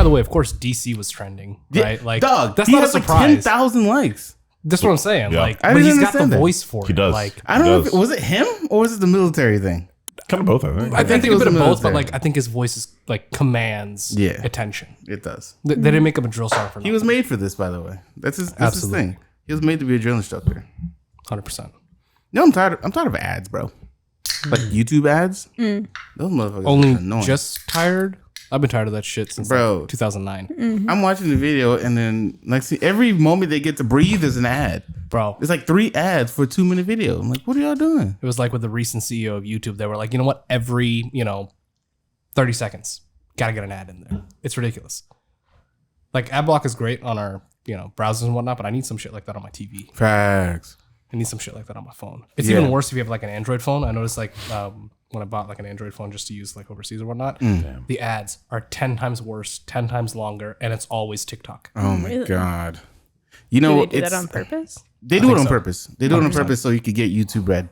By the way, of course, DC was trending, right? Like, dog, that's he not a has like surprise. 10,000 likes. That's what I'm saying. Yeah. Like, I but didn't he's got the understand that. voice for He it. does. Like, I don't know if was it him or was it the military thing? Kind of both, I think. I think it a was bit of the both, but military. like, I think his voice is like commands attention. It does. They didn't make him a drill sergeant for He was made for this, by the way. That's his thing. He was made to be a drill instructor. 100%. No, I'm tired of ads, bro. Like YouTube ads. Those motherfuckers Only are annoying. just tired. I've been tired of that shit since like 2009. I'm watching the video and then like see every moment they get to breathe is an ad. Bro, It's like 3 ads for a 2-minute video. I'm like, what are y'all doing? it was like with the recent CEO of YouTube. They were like, you know what? Every 30 seconds, gotta get an ad in there. It's ridiculous. Like ad block is great on our browsers and whatnot, but I need some shit like that on my TV. Facts. I need some shit like that on my phone. It's even worse if you have like an Android phone. I noticed like when I bought like an Android phone just to use like overseas or whatnot, the ads are 10 times worse, 10 times longer, and it's always TikTok. Oh my Really? God. You know, Do they do that on purpose? They do it on so. purpose. They do it on 100%. purpose so you could get YouTube Red.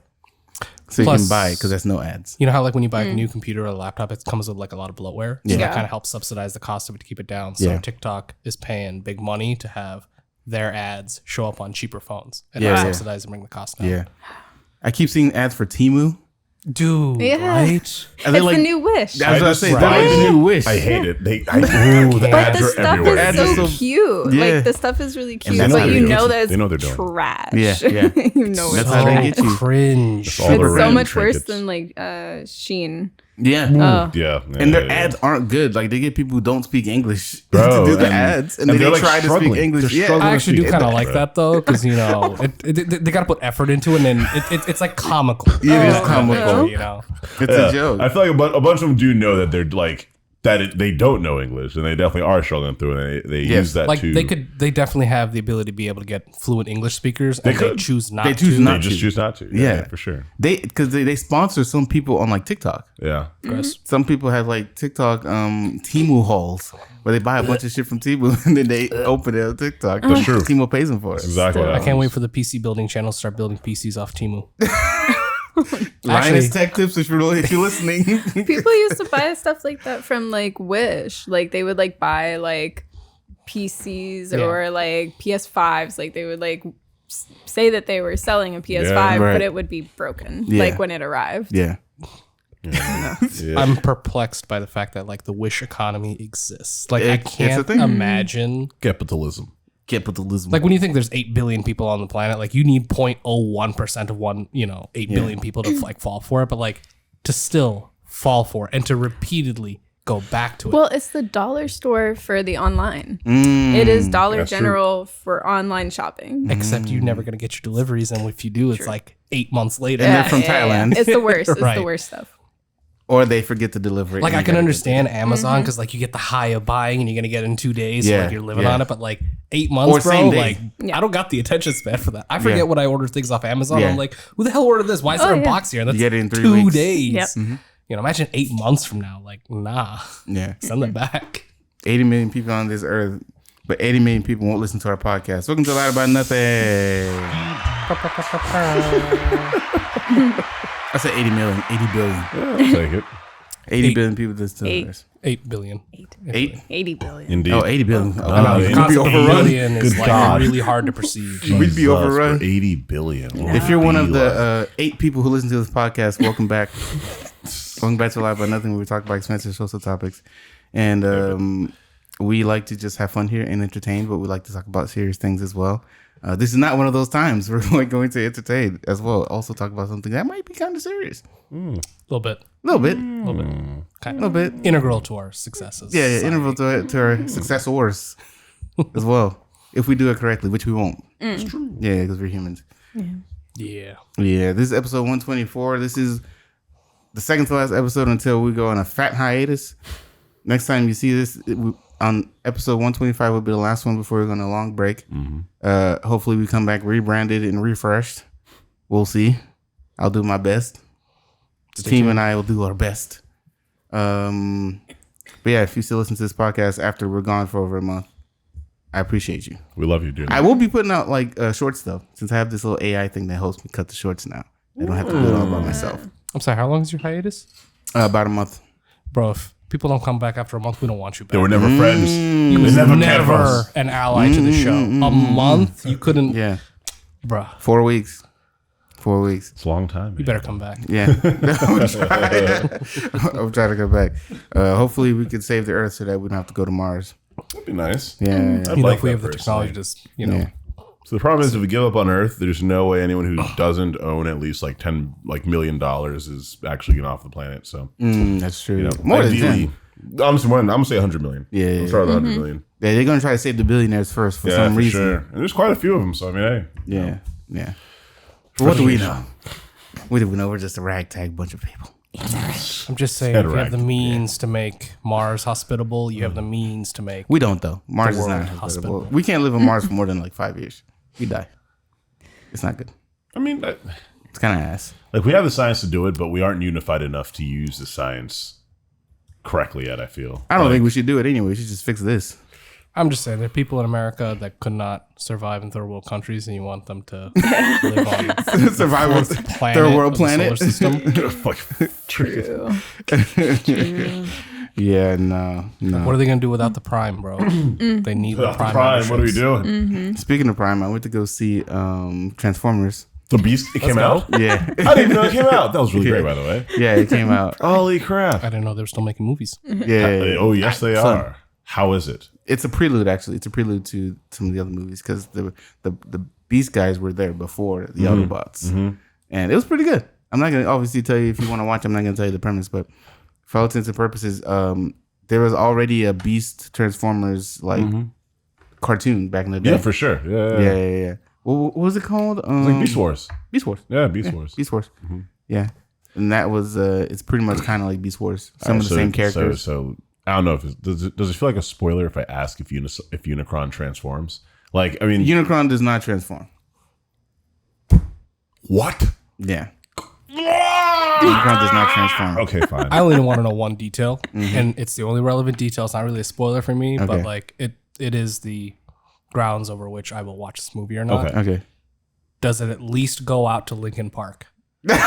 So you Plus- can buy it because there's no ads. You know how like when you buy a new computer or a laptop, it comes with like a lot of bloatware. So Yeah. that kind of helps subsidize the cost of it to keep it down. So Yeah. TikTok is paying big money to have their ads show up on cheaper phones and Yeah, help yeah. subsidize and bring the cost down. Yeah. I keep seeing ads for Temu. Dude, Yeah. right? And It's they're like, the new Wish. that's what I say. Right. They're like the new Wish. I hate it. The But ads the are stuff everywhere. Ads is are so so- cute. Yeah. Like the stuff is really cute, that's but how you they know get that it's They know they're doing. trash. Yeah. you know That's it's how they trash. get you. Cringe. all the It's so random much worse trinkets. than like Sheen. Yeah. Oh. Yeah. And their yeah. ads aren't good. Like they get people who don't speak English Bro, to do the and- ads, and and they they're, like, try to speak struggling. English. They're Yeah, struggling. I actually do kind of like Bro. that though, because they got to put effort into it, and then it's like comical. It is comical. It's Yeah. a joke. I feel like a bunch of them do know that they're like they don't know English, and they definitely are struggling through it. And they Yes. use that Like to. they definitely have the ability to be able to get fluent English speakers, and they could. choose not They choose to. not They just to. choose not to. Yeah. For sure. Because they sponsor some people on like TikTok. Yeah. Chris. Some people have like TikTok Temu hauls where they buy a bunch of shit from Temu and then they open it on TikTok. That's true. Temu pays them for it. Exactly. what I can't happens. wait for the PC building channel to start building PCs off Temu. Linus Tech Tips, if you're listening. People used to buy stuff like that from like Wish. Like they would like buy like PCs Yeah. or like PS5s. Like they would like say that they were selling a PS5, Yeah, right. but it would be broken Yeah. like when it arrived. Yeah. Yeah. I'm perplexed by the fact that like the wish economy exists. Like I It's a can't thing. imagine. Capitalism. Capitalism. Like when you think there's 8 billion people on the planet, like you need 0.01% of 8 billion people to like fall for it, but like to still fall for it and to repeatedly go back to it. Well, it's the dollar store for the online. It is Dollar That's true. General for online shopping. Except you're never gonna get your deliveries, and if you do, it's like 8 months later. And they're from Thailand. It's the worst. It's Right. the worst stuff. or they forget to deliver it. Like and I you can gotta understand Amazon because like you get the high of buying and you're gonna get it in 2 days, so Yeah, like you're living yeah. on it. But like 8 months, Or bro, same day. like Yeah. I don't got the attention span for that. I forget Yeah. when I order things off Amazon. Yeah. I'm like, who the hell ordered this? Why is there a yeah. box here? And that's You get it in 3 2 weeks. days. Yep. You know, imagine 8 months from now. Like, nah, Yeah. send it back. 80 million people on this earth, but 80 million people won't listen to our podcast. Welcome to Lie About Nothing. I said 80 million, 80 billion. I'll take it. 80 billion people listen to 8. us. 8 billion. 8? 80 billion. Indeed. Oh, 80 billion. Oh, I know, no, the we'd be concept of overrun. billion is Good like God. really hard to perceive. We'd be Jesus, overrun. for 80 billion. If you're one of the 8 people who listen to this podcast, welcome back. Welcome back to Lie About Nothing, where we talk about expensive social topics. And we like to just have fun here and entertain, but we like to talk about serious things as well. This is not one of those times. We're like going to entertain as well. Also talk about something that might be kind of serious. A little bit. A little bit. Kind A little bit. Integral to our successes. Yeah, interval to our successors as well. If we do it correctly, which we won't. It's true. Yeah, because we're humans. Yeah. Yeah, this is episode 124. This is the second to last episode until we go on a fat hiatus. Next time you see this on episode 125 will be the last one before we go on a long break. Hopefully we come back rebranded and refreshed. We'll see. I'll do my best. The team and I will do our best. But yeah, if you still listen to this podcast after we're gone for over a month, I appreciate you. We love you, dude. I will be putting out like shorts though, since I have this little AI thing that helps me cut the shorts now. I don't have to do it all by myself. I'm sorry, how long is your hiatus? About a month. Bro, if People don't come back after a month. We don't want you back. They were never friends. You They was never cared for never us. an ally to the show. A month? You couldn't. Yeah. Bruh. 4 weeks. 4 weeks. It's a long time. You better come back. Yeah. I'm trying to go back. Hopefully we can save the Earth so that we don't have to go to Mars. That'd be nice. Yeah. I'd You know, like if we that have the personally. technology, just, you know. Yeah. So the problem is, if we give up on Earth, there's no way anyone who doesn't own at least like $10 million is actually getting off the planet. So That's true. you know, More than ideally, 10. I'm gonna say 100 million. Yeah. We'll start with 100 million. Yeah, they're going to try to save the billionaires first for Yeah, some for reason. sure. And there's quite a few of them. So I mean, hey, Yeah. Yeah. But what do we know? What do we know? We're just a ragtag bunch of people. I'm just saying, if you have the means to make Mars hospitable, you have the means to make. We don't, though. Mars is world not hospitable. hospitable. We can't live on Mars for more than like 5 years. We die. It's not good. I mean, It's kind of ass. like we have the science to do it, but we aren't unified enough to use the science correctly yet. I feel. I don't think we should do it anyway. We should just fix this. I'm just saying, there are people in America that could not survive in third world countries, and you want them to live on Survival planet third world of the planet. solar system. True. Yeah, no. What are they gonna do without the Prime, bro? They need the Without the Prime. Prime, what are we memberships. doing? Speaking of Prime, I went to go see Transformers. The Beast, it came go. out. Yeah. I didn't even know it came out. That was really great, by the way. Yeah, it came out. Holy crap! I didn't know they were still making movies. Yeah. Oh yes, they Son. are. How is it? It's a prelude, actually. It's a prelude to some of the other movies because the Beast guys were there before the Autobots, and it was pretty good. I'm not gonna obviously tell you if you want to watch. I'm not gonna tell you the premise, but for all intents and purposes, there was already a Beast Transformers like cartoon back in the day. Yeah, for sure. Yeah. What was it called? It's like Beast Wars. Beast Wars. Yeah, Beast Wars. Beast Wars. Yeah, and that was it's pretty much kind of like Beast Wars. Some of the same characters. So I don't know if does it feel like a spoiler if I ask if Unicron transforms? Like, I mean, Unicron does not transform. what? Yeah. Unicron does not transform. Okay, fine. I only want to know one detail, and it's the only relevant detail. It's not really a spoiler for me, but Okay. like it is the grounds over which I will watch this movie or not. Okay. Okay. Does it at least go out to Lincoln Park? Yo, All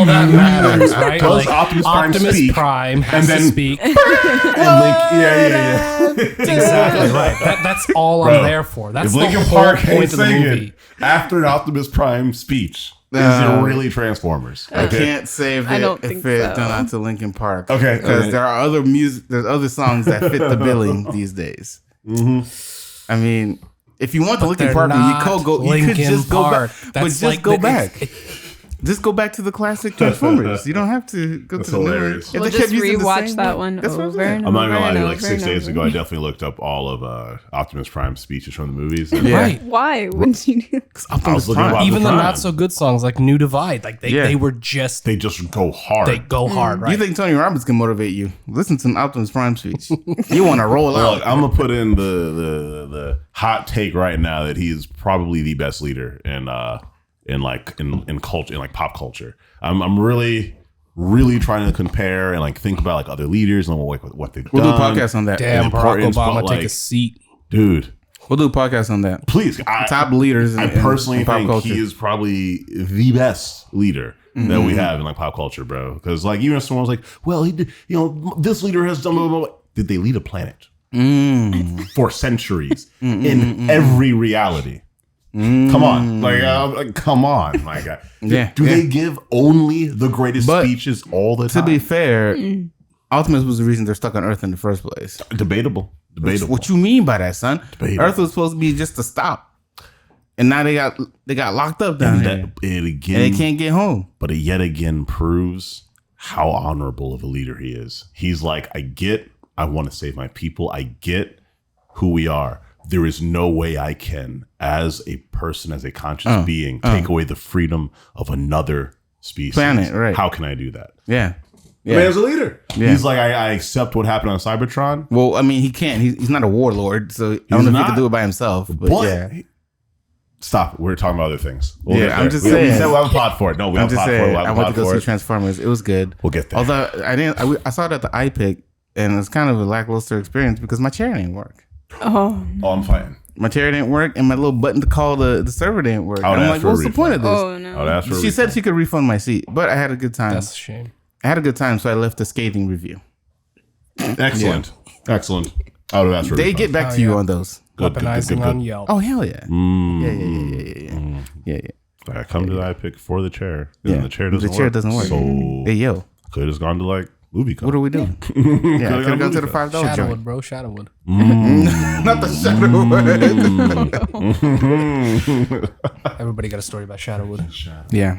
that matters, right? Does Like, Optimus Prime Optimus speak? Prime has And to then- speak. yeah. Exactly right. That's all Bro, I'm there for. That's If the Linkin whole Park ain't point of the movie. singing after an Optimus Prime speech, is it really Transformers? I can't say if I it, don't if think it so. done out to Linkin Park. Okay, Because okay. there are other music, there's other songs that fit the billing these days. I mean, if you want the Linkin They're Park, you not could go. You could Linkin just go back, Park. but That's just like go the- back. Just go back to the classic Transformers. You don't have to go That's to the new one. hilarious. If We'll they just kept using the rewatch same that one That's what I'm over saying. and I'm not gonna lie. over and Like over 6 and days over. ago, I definitely looked up all of Optimus Prime's speeches from the movies. And Yeah. Right. Why would you do? I was looking about Even the Prime. not so good songs like New Divide, like Yeah. they were just They just go hard. they go hard, right? You think Tony Robbins can motivate you? Listen to an Optimus Prime speech. You want to roll out. Look, I'm gonna put in the hot take right now that he is probably the best leader in culture, in like pop culture. I'm really trying to compare and like think about like other leaders and like what they've We'll do a done. podcast on that. Damn, and Barack importance, Obama, but, take like, a seat. Dude. We'll do a podcast on that. Please, Top leaders. I personally in pop think culture. he is probably the best leader that we have in like pop culture, bro. Because like even if someone was like, well, he did, this leader has done blah, blah, blah. Did they lead a planet for centuries in every reality? Come on, like come on, my guy. Yeah, Do yeah. they give only the greatest But speeches all the To time? be fair, Optimus was the reason they're stuck on Earth in the first place. Debatable. What you mean by that, son? Debatable. Earth was supposed to be just a stop, and now they got locked up down And here, that, it again, and they can't get home. but it yet again proves how honorable of a leader he is. He's like, I want to save my people. I get who we are. There is no way I can, as a person, as a conscious being, take away the freedom of another species. Planet, right. How can I do that? Yeah, The man's a leader. Yeah. He's like, I accept what happened on Cybertron. Well, I mean, he can't. He's not a warlord, so I don't know if he not. can do it by himself. But yeah, Stop it. We're talking about other things. We'll Yeah, get I'm there. just We saying. said we'll have a pod for it. No, we I'm have a just pod for it. saying. We'll I have a went pod to go for see it. Transformers. It was good. We'll get there. Although I saw it at the iPic, and it was kind of a lackluster experience because my chair didn't work. Oh, Oh, I'm fighting. My chair didn't work, and my little button to call the server didn't work. I would I'm ask like, for a what's the point of this? oh I would no. ask for a She said refund. she could refund my seat, but I had a good time. That's a shame. I had a good time, so I left a scathing review. Excellent. Excellent. I would have asked for a They response. get back to you on those. Weaponizing on Yelp. Oh, hell yeah. Yeah. I come to the iPick for the chair. And Yeah. the chair doesn't work. The chair doesn't work. So Hey, yo, could have just gone to like movie what are we doing? Yeah, I could have gone to the $5 Shadowwood, joint. bro. Shadowwood. Not the Shadowwood. Everybody got a story about Shadowwood. Yeah.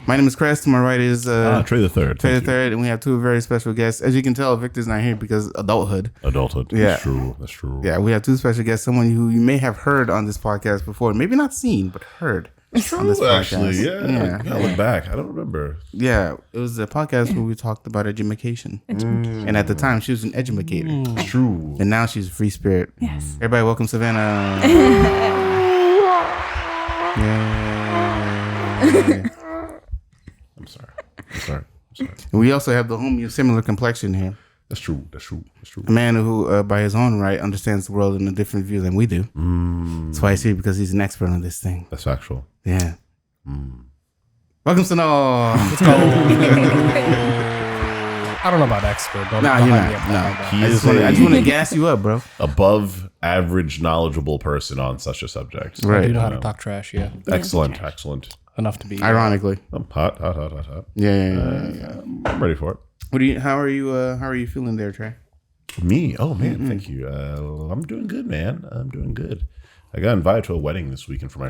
My name is Chris. To my right is Trey the Third. Trey the Thank you. Third, and we have two very special guests. As you can tell, Victor's not here because adulthood. Adulthood. Yeah. That's true. That's true. Yeah, we have two special guests. Someone who you may have heard on this podcast before, maybe not seen, but heard. On this Actually, podcast. yeah. I look back. I don't remember. Yeah, it was a podcast where we talked about education. And at the time, she was an educator. It's true. And now she's a free spirit. Yes. Everybody, welcome Savannah. Yeah. I'm sorry. And we also have the homie of similar complexion here. That's true. A man who, by his own right, understands the world in a different view than we do. That's why he's here, because he's an expert on this thing. That's factual. Yeah. Welcome, Sanaul. Let's go. I don't know about expert. Don't Nah, you're hype me not. up No. about that. He I is just want to gas you up, bro. above average knowledgeable person on such a subject. I Right. do know how to talk trash, yeah. Excellent. Enough to be. Ironically. I'm hot. Yeah. I'm ready for it. How are you feeling there, Trey? Me? Oh man, thank you. I'm doing good, man. I'm doing good. I got invited to a wedding this weekend from my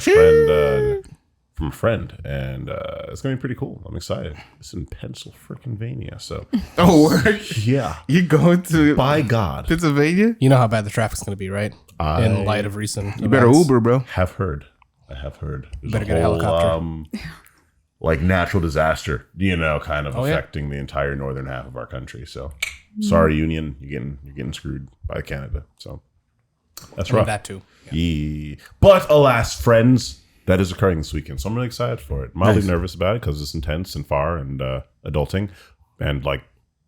friend, and it's gonna be pretty cool. I'm excited. It's in Pennsylvania, so Oh, word. yeah. You going to By God, Pennsylvania? You know how bad the traffic's going to be, right? I In light of recent You better events. Uber, bro. I have heard. There's Better get a helicopter. Like natural disaster, kind of Oh, yeah. affecting the entire northern half of our country. So, sorry, Union, you're getting screwed by Canada. So that's I mean, rough. that too. Yeah. But alas, friends, that is occurring this weekend. So I'm really excited for it. Mildly Nice. nervous about it because it's intense and far and adulting and like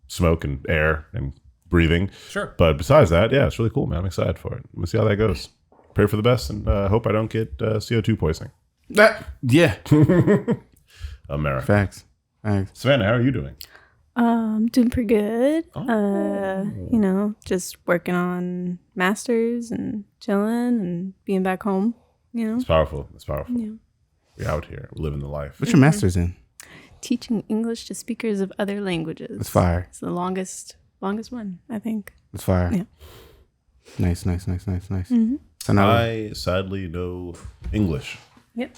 smoke and air and breathing. Sure. But besides that, yeah, it's really cool, man. I'm excited for it. We'll see how that goes. Pray for the best and hope I don't get CO2 poisoning. Yeah. America. Facts. Savannah, how are you doing? Doing pretty good. Just working on masters and chilling and being back home. It's powerful. Yeah. We're out here. We're living the life. What's your master's in? Teaching English to speakers of other languages. It's fire. It's the longest one, I think. It's fire. Yeah. Nice. Mm-hmm. So now, I sadly know English Yep.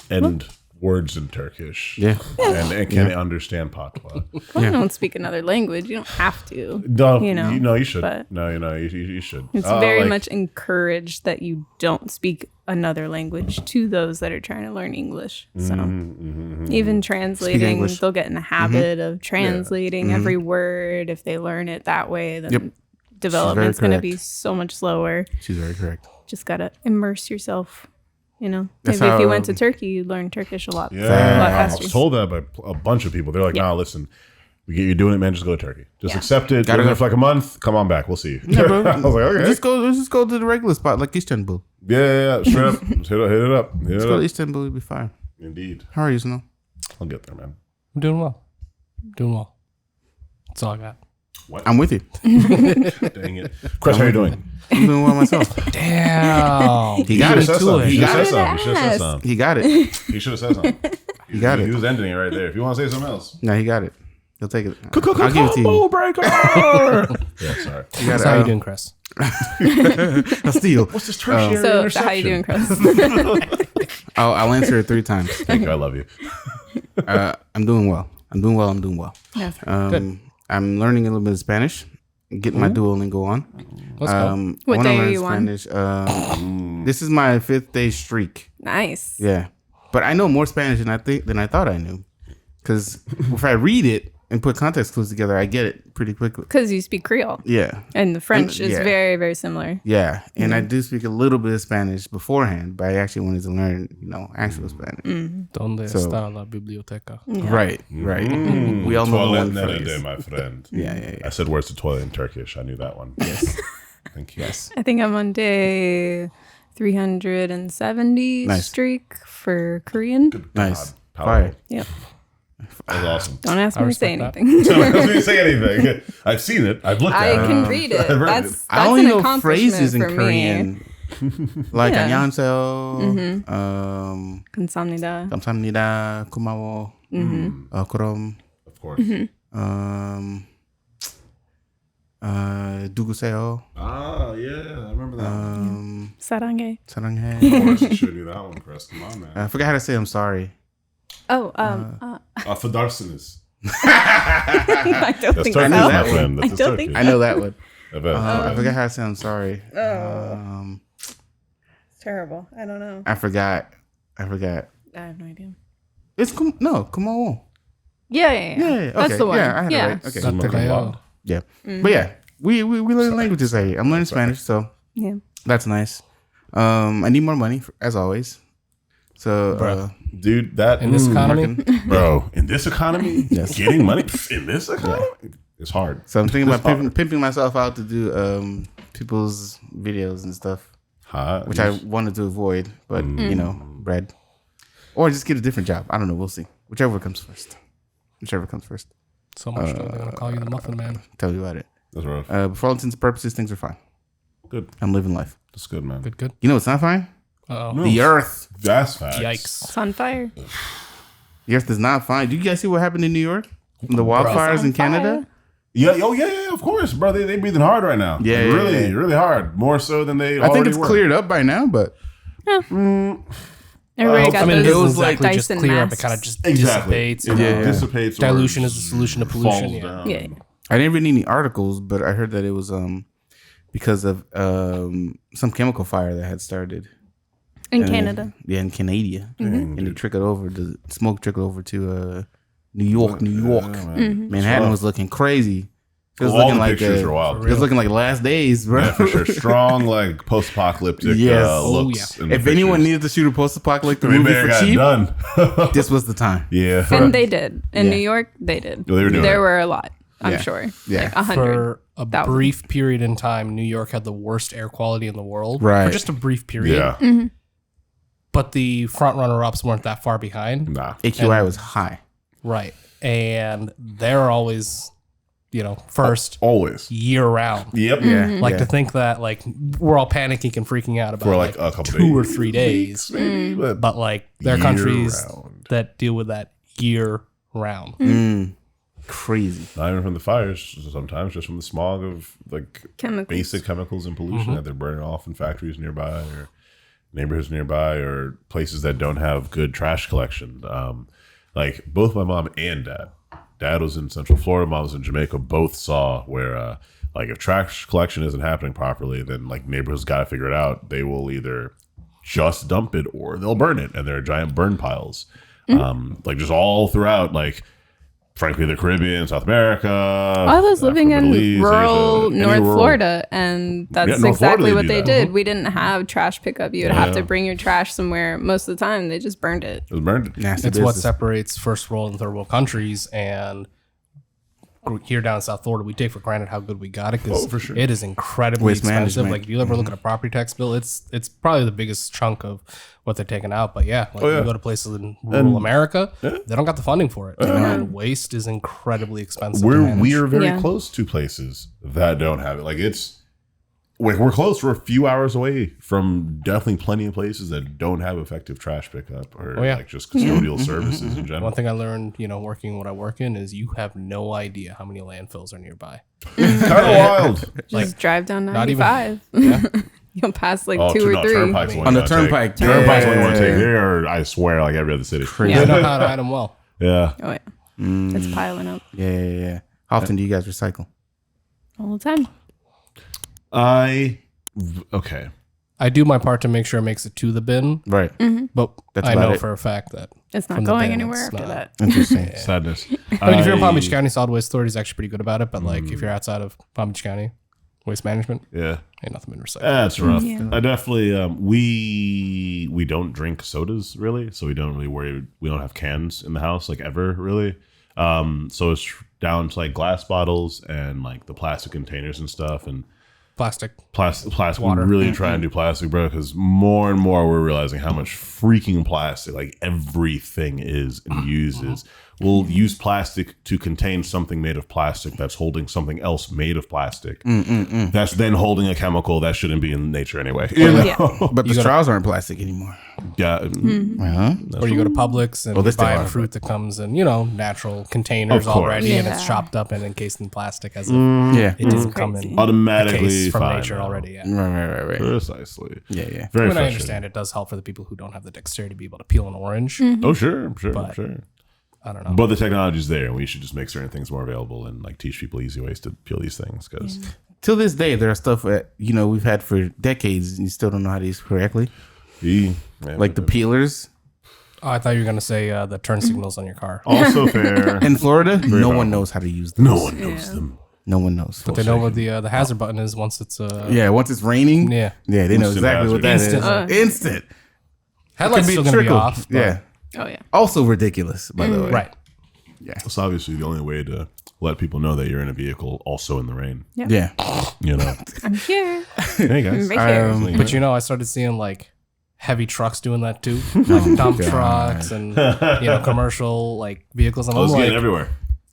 and words in Turkish. yeah. And can understand Patois. Well, I don't speak another language. You don't have to. No, You you should. but- No, you should. It's very much encouraged that you don't speak another language to those that are trying to learn English. So even translating, English. they'll get in the habit of translating every word. If they learn it that way, then Yep. development's going to be correct. so much slower. She's very correct. Just got to immerse yourself. That's Maybe if how, you went to Turkey, you'd learn Turkish a lot. Yeah, a lot I faster. was told that by a bunch of people. They're like, "Nah, listen, you're doing it, man. Just go to Turkey. Just accept it. Gotta Live there go. for like a month. Come on back. We'll see you." Yeah, bro. I was like, "Okay, Let's just go to the regular spot like Istanbul. yeah. Straight up, Just hit it up. Let's go to Istanbul. It'll be fine. Indeed, How are you, Snow? I'll get there, man. I'm doing well. That's all I got. I'm with you. Dang it, Chris, how you doing? I'm doing well myself. Damn. He got it. Said something. He He got should have said it. something. He got it. He should have said something. He got it. He was ending it right there. If you want to say something else, No, he got it. He'll take it. I'll give it to you. breaker. Yeah, sorry. You That's got how you it. doing, Chris? I'll steal. What's this tertiary So how you doing, Chris? I'll answer it 3 times. Thank you. I love you. I'm doing well. I'm doing well. Yeah. I'm learning a little bit of Spanish. Getting my Duolingo on. Let's go. What I wanna day are learn you on? Spanish. This is my 5th day streak. Nice. Yeah, but I know more Spanish than I thought I knew. Because if I read it and put context clues together, I get it pretty quickly. Because you speak Creole. Yeah, And the French is yeah. very, very similar. yeah, and I do speak a little bit of Spanish beforehand, but I actually wanted to learn, actual Spanish. ¿Dónde So- está la biblioteca? Right. We all know Toilet one nere phrase. de, my friend. Yeah. I said words to toilet in Turkish. I knew that one. Yes. Thank you. Yes. I think I'm on day 370 Nice. streak for Korean. Nice. Powerful. Fire. Yep. That was awesome. Don't ask I me to say respect that. anything. I was going to say anything. I've seen it. I've looked I at it. can read it. I've read That's I only an know accomplishment phrases in for me. Korean. Like Yeah. 안녕하세요. 감사합니다. 감사합니다. 고마워. 그럼 Of course. 누구세요? Ah, yeah. I remember that. 사랑해. 사랑해. Of course, you should do that one, Chris. Come on, man. I forgot how to say I'm sorry. Oh, For Darsinis. I don't That's think Turkish, know so. my that friend. That's I don't Turkish. think I know that one. I bet. I forgot how to say I'm sorry. It's terrible. I don't know. I forgot. I have no idea. It's come on. Yeah. Yeah. That's Okay. the one. Yeah, I had Yeah. it right. Okay. Tatakeo. Yeah. But yeah, we learn languages right here. I'm learning Spanish, so Yeah. that's nice. I need more money as always. So Dude, that In this economy, bro, in this economy, Yes. getting money in this economy, it's hard. so I'm thinking It's about hard. pimping myself out to do people's videos and stuff, which I wanted to avoid, but you know, bread, or just get a different job. I don't know. We'll see. Whichever comes first. so much so they're gonna call you the Muffin Man. Tell you about it. That's rough. But for all intents and purposes, things are fine. Good. I'm living life. That's good, man. Good. You know what's not fine? Oh, No. The Earth. That's facts. yikes! It's on fire. The Earth is not fine. Do you guys see what happened in New York? The wildfires in Canada? Yeah. Oh, yeah. Of course, bro. They breathing hard right now. Yeah, Like, yeah, really, yeah. really hard. More so than they. I think already it's were. cleared up by now, but Everybody got I mean, it those doesn't was like exactly just Dyson clear up; it masks. kind of just Exactly. dissipates. It Yeah. dissipates. or Dilution is the solution to pollution. falls Yeah. down. Yeah. I didn't read any articles, but I heard that it was because of some chemical fire that had started In Canada. Yeah, in Canada, Dang, and it dude. trickled over. The smoke trickled over to New York. Yeah, man. Manhattan was looking crazy. It was All looking the like pictures are wild. it was looking like last days, bro. Yeah, for sure. Strong, like post-apocalyptic Yes. looks. Oh, in the If anyone pictures. needed to shoot a post-apocalyptic they movie better for got it cheap, done. this was the time. Yeah. And they did. In Yeah. New York, they did. They were doing there it. were a lot, I'm Yeah. sure. Yeah. Like 100. For a 1,000. brief period in time, New York had the worst air quality in the world. Right. For just a brief period. Yeah. But the front runner-ups weren't that far behind. Nah. AQI was high. Right. And they're always, first Always. year round. Yep. Yeah, Like yeah. to think that we're all panicking and freaking out about For like a couple 2 or days. 3 days. Maybe, But there are year countries round. that deal with that year round. Crazy. Not even from the fires, sometimes just from the smog of like Chemicals. basic chemicals and pollution that they're burning off in factories nearby or neighborhoods nearby or places that don't have good trash collection. Like both my mom and dad was in Central Florida, mom was in Jamaica, both saw where like if trash collection isn't happening properly, then like neighborhoods got to figure it out. They will either just dump it or they'll burn it, and there are giant burn piles like just all throughout, like frankly the Caribbean, South America. I was living Africa, in Middle East, rural Asia, any North rural- Florida, and that's Yeah, North Florida, exactly they what do they that. did. We didn't have trash pickup. You would have to Yeah. bring your trash somewhere. Most of the time, they just burned it. It was burned. Nasty It's what business. separates first world and third world countries. And here down in South Florida, we take for granted how good we got it because for sure. it is incredibly Waste expensive. management. Like if you ever look at a property tax bill, it's probably the biggest chunk of what they're taking out. But yeah, like you go to places in rural America, they don't got the funding for it. And waste is incredibly expensive. to manage. We are very Yeah. close to places that don't have it. Like we're close. We're a few hours away from definitely plenty of places that don't have effective trash pickup or like just custodial services in general. One thing I learned, working what I work in, is you have no idea how many landfills are nearby. Kind of wild. Just drive down not even- 95. You'll pass like 2 or 3. Turnpike's On the turnpike. Turnpike's what you want to take. Yeah. There, I swear, like every other city. I know how to hide them well. Yeah. Oh, yeah. It's piling up Yeah. How often do you guys recycle? all the time. Okay. I do my part to make sure it makes it to the bin, Right. but That's I about know it. for a fact that It's not from the going bin, anywhere it's after not. that. Interesting. Sadness. I mean, if you're in Palm Beach County, Solid Waste Authority is actually pretty good about it. But if you're outside of Palm Beach County, waste management, Yeah. ain't nothing been recycled. That's rough. Yeah. I definitely we don't drink sodas really, so we don't really worry. We don't have cans in the house like ever really. So it's down to like glass bottles and like the plastic containers and stuff. And Plastic. Plastic. Water. We really try and do plastic, bro, because more and more we're realizing how much freaking plastic, like everything is and uses. We'll use plastic to contain something made of plastic that's holding something else made of plastic. That's then holding a chemical that shouldn't be in nature anyway. You know? Yeah. But the straws aren't plastic anymore. Yeah. Uh-huh. Or you go to Publix and they you still buy are, a fruit that comes in, natural containers Of course. already, and it's Yeah. chopped up and encased in plastic as if Yeah. it doesn't come Crazy. in Automatically a case from fine nature now. already. Yeah. Right. Precisely. Yeah. Very I mean, I frustrating. understand it does help for the people who don't have the dexterity to be able to peel an orange. Oh, sure. But- Sure. I don't know. But the technology's there, and we should just make certain things more available and like teach people easy ways to peel these things. Because Till this day, there are stuff that we've had for decades, and you still don't know how to use correctly. Like the peelers Oh, I thought you were going to say the turn signals on your car. also fair. in Florida. No powerful. one knows how to use them. No one knows them. No one knows. But they know what the hazard button is once it's Once it's raining. Yeah. They know Instant exactly what that is. hazard. Instant. headlights Could still be going to be trickle. off. but- Yeah. Oh yeah. Also ridiculous, by the way. Right. It's obviously the only way to let people know that you're in a vehicle also in the rain. Yeah. You know. I'm here. Hey guys. I'm right here. But I started seeing like heavy trucks doing that too, like dump trucks and commercial like vehicles. And I I'm was like, getting everywhere.